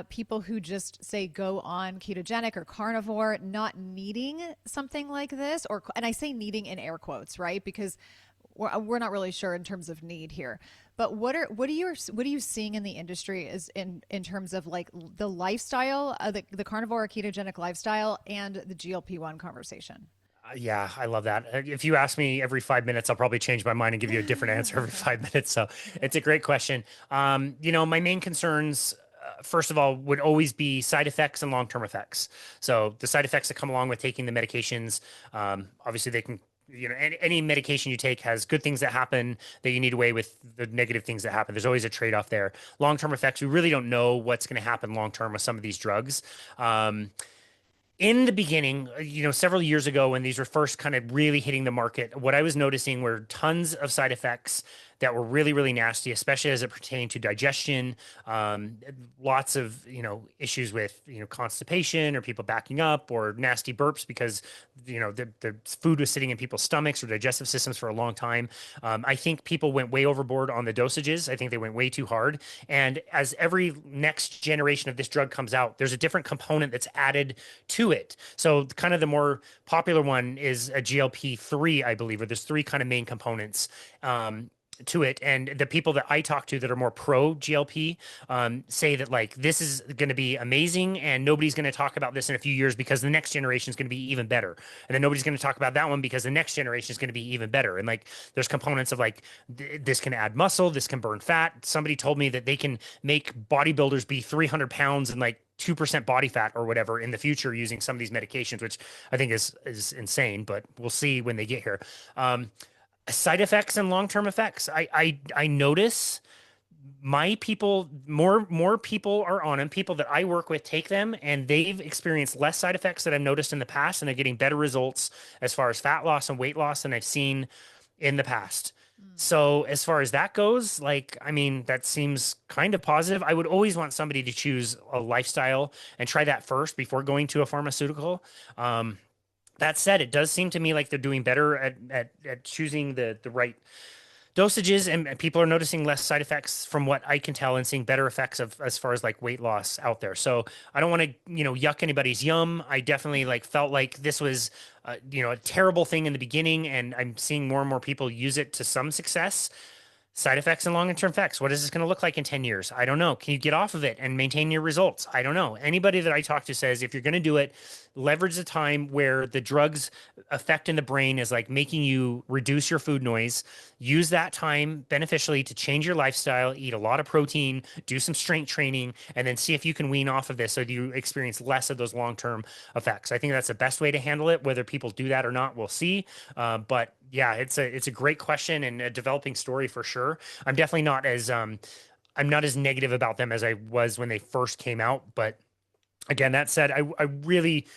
people who just say go on ketogenic or carnivore, not needing something like this, and I say needing in air quotes, right? Because we're not really sure in terms of need here. But what are you seeing in the industry is in terms of like the lifestyle, the carnivore or ketogenic lifestyle, and the GLP-1 conversation? Yeah, I love that. If you ask me every 5 minutes, I'll probably change my mind and give you a different answer every 5 minutes. So it's a great question. My main concerns, first of all, would always be side effects and long-term effects. So the side effects that come along with taking the medications, obviously they can, any medication you take has good things that happen that you need to weigh with the negative things that happen. There's always a trade-off there. Long-term effects, we really don't know what's going to happen long-term with some of these drugs. In the beginning, several years ago when these were first kind of really hitting the market, what I was noticing were tons of side effects that were really, really nasty, especially as it pertained to digestion. Lots of, issues with, constipation or people backing up or nasty burps because, the food was sitting in people's stomachs or digestive systems for a long time. I think people went way overboard on the dosages. I think they went way too hard. And as every next generation of this drug comes out, there's a different component that's added to it. So kind of the more popular one is a GLP-3, I believe, or there's three kind of main components. To it, and the people that I talk to that are more pro GLP say that like this is going to be amazing and nobody's going to talk about this in a few years because the next generation is going to be even better, and then nobody's going to talk about that one because the next generation is going to be even better. And like there's components of like this can add muscle, this can burn fat. Somebody told me that they can make bodybuilders be 300 pounds and like 2% body fat or whatever in the future using some of these medications, which I think is insane, but we'll see when they get here. Side effects and long-term effects. I notice my people, more people are on them. People that I work with take them and they've experienced less side effects that I've noticed in the past, and they're getting better results as far as fat loss and weight loss than I've seen in the past. So as far as that goes, like, I mean, that seems kind of positive. I would always want somebody to choose a lifestyle and try that first before going to a pharmaceutical. That said, it does seem to me like they're doing better at choosing the right dosages, and people are noticing less side effects from what I can tell, and seeing better effects of as far as like weight loss out there. So I don't want to, yuck anybody's yum. I definitely like felt like this was, a terrible thing in the beginning, and I'm seeing more and more people use it to some success. Side effects and long-term effects. What is this going to look like in 10 years? I don't know. Can you get off of it and maintain your results? I don't know. Anybody that I talk to says if you're going to do it, leverage the time where the drugs effect in the brain is like making you reduce your food noise. Use that time beneficially to change your lifestyle, eat a lot of protein, do some strength training, and then see if you can wean off of this so that you experience less of those long-term effects. I think that's the best way to handle it. Whether people do that or not, we'll see. But yeah, it's a great question and a developing story for sure. I'm definitely not as I'm not as negative about them as I was when they first came out. But again, that said, I really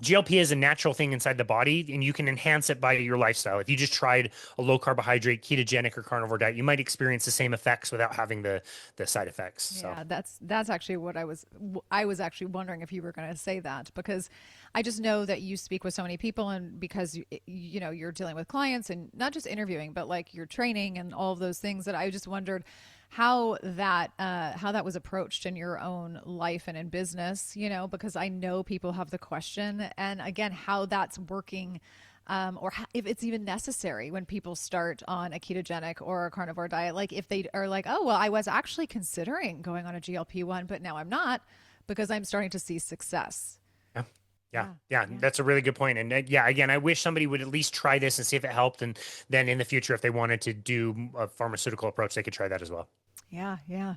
GLP is a natural thing inside the body, and you can enhance it by your lifestyle. If you just tried a low carbohydrate, ketogenic, or carnivore diet, you might experience the same effects without having the side effects. So Yeah, that's actually what I was actually wondering if you were going to say that, because I just know that you speak with so many people, and because you know you're dealing with clients and not just interviewing but like your training and all of those things, that I just wondered how that was approached in your own life and in business, you know, because I know people have the question, and again how that's working, if it's even necessary when people start on a ketogenic or a carnivore diet. Like if they are like, oh, well, I was actually considering going on a GLP-1, but now I'm not because I'm starting to see success. yeah. Yeah, Yeah. yeah, Yeah. that's a really good point. And yeah, again, I wish somebody would at least try this and see if it helped. And then in the future, if they wanted to do a pharmaceutical approach, they could try that as well. Yeah. Yeah.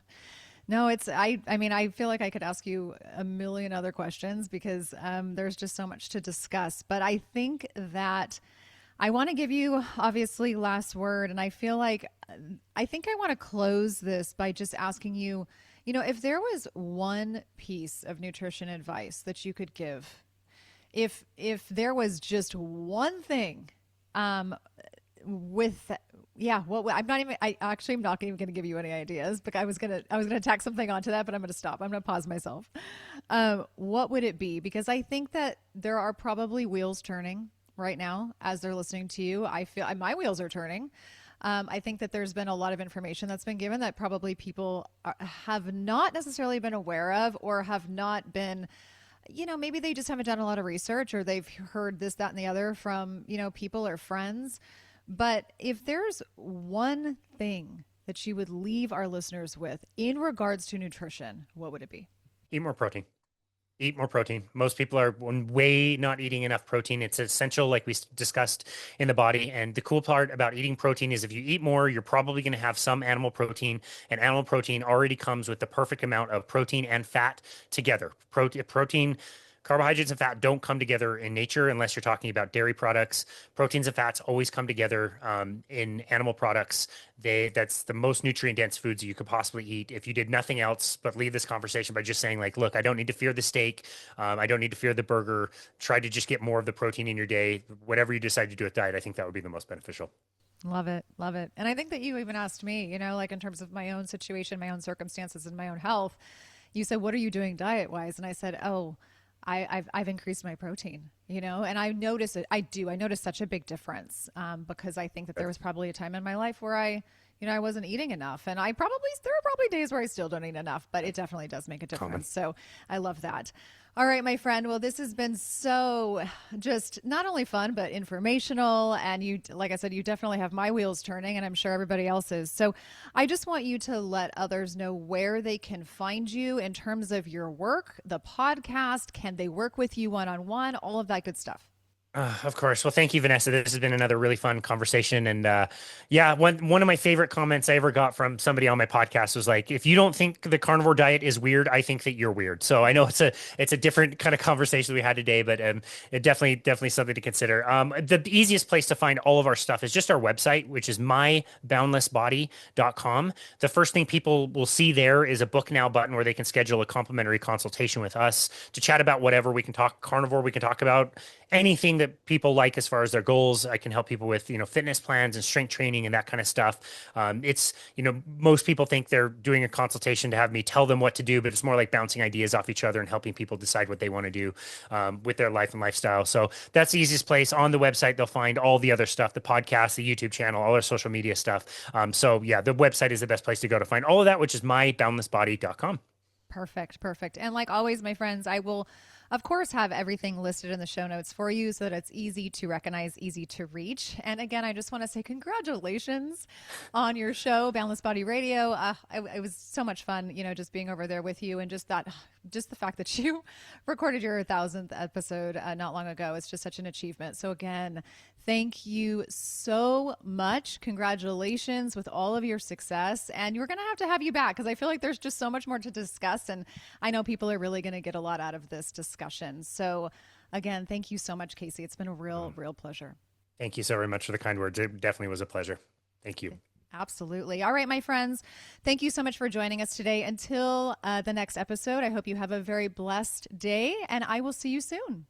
No, I mean, I feel like I could ask you a million other questions because there's just so much to discuss. But I think that I want to give you obviously last word. And I feel like I think I want to close this by just asking you, you know, if there was one piece of nutrition advice that you could give, if there was just one thing, um, with yeah, well, I'm not even, I actually am not even going to give you any ideas, but I was gonna tack something onto that, but I'm going to stop. I'm going to pause myself. What would it be? Because I think that there are probably wheels turning right now as they're listening to you. I feel my wheels are turning. I think that there's been a lot of information that's been given that probably people have not necessarily been aware of, or have not been, you know, maybe they just haven't done a lot of research, or they've heard this, that, and the other from, you know, people or friends. But if there's one thing that you would leave our listeners with in regards to nutrition, what would it be? Eat more protein. Eat more protein. Most people are way not eating enough protein. It's essential, like we discussed, in the body. And the cool part about eating protein is if you eat more, you're probably going to have some animal protein. And animal protein already comes with the perfect amount of protein and fat together. Protein, carbohydrates and fat don't come together in nature unless you're talking about dairy products. Proteins and fats always come together in animal products. That's the most nutrient dense foods you could possibly eat. If you did nothing else but leave this conversation by just saying like, look, I don't need to fear the steak. I don't need to fear the burger. Try to just get more of the protein in your day. Whatever you decide to do with diet, I think that would be the most beneficial. Love it. Love it. And I think that you even asked me, you know, like in terms of my own situation, my own circumstances, and my own health, you said, what are you doing diet wise? And I said, oh, I've increased my protein, you know, and I notice it. I do. I notice such a big difference, because I think that there was probably a time in my life where you know, I wasn't eating enough, and there are probably days where I still don't eat enough, but it definitely does make a Common. difference. So I love that. All right, my friend. Well, this has been so just not only fun, but informational. And you, like I said, you definitely have my wheels turning, and I'm sure everybody else's. So I just want you to let others know where they can find you in terms of your work, the podcast. Can they work with you one on one? All of that good stuff. Of course. Well, thank you, Vanessa. This has been another really fun conversation. And yeah, one of my favorite comments I ever got from somebody on my podcast was like, "If you don't think the carnivore diet is weird, I think that you're weird." So I know it's a different kind of conversation we had today, but it definitely something to consider. The easiest place to find all of our stuff is just our website, which is myboundlessbody.com. The first thing people will see there is a book now button where they can schedule a complimentary consultation with us to chat about whatever. We can talk carnivore. We can talk about anything that people like as far as their goals. I can help people with, you know, fitness plans and strength training and that kind of stuff. It's, you know, most people think they're doing a consultation to have me tell them what to do, but it's more like bouncing ideas off each other and helping people decide what they want to do with their life and lifestyle. So that's the easiest place. On the website, they'll find all the other stuff, the podcast, the YouTube channel, all our social media stuff. So yeah, the website is the best place to go to find all of that, which is myboundlessbody.com. Perfect. Perfect. And like always, my friends, I will, of course, have everything listed in the show notes for you so that it's easy to recognize, easy to reach. And again, I just want to say congratulations on your show, Boundless Body Radio. It was so much fun, you know, just being over there with you, and just the fact that you recorded your 1,000th episode not long ago. It's just such an achievement. So again, thank you so much. Congratulations with all of your success. And we're going to have you back because I feel like there's just so much more to discuss. And I know people are really going to get a lot out of this discussion. So again, thank you so much, Casey. It's been a real pleasure. Thank you so very much for the kind words. It definitely was a pleasure. Thank you. Absolutely. All right, my friends, thank you so much for joining us today. Until the next episode, I hope you have a very blessed day, and I will see you soon.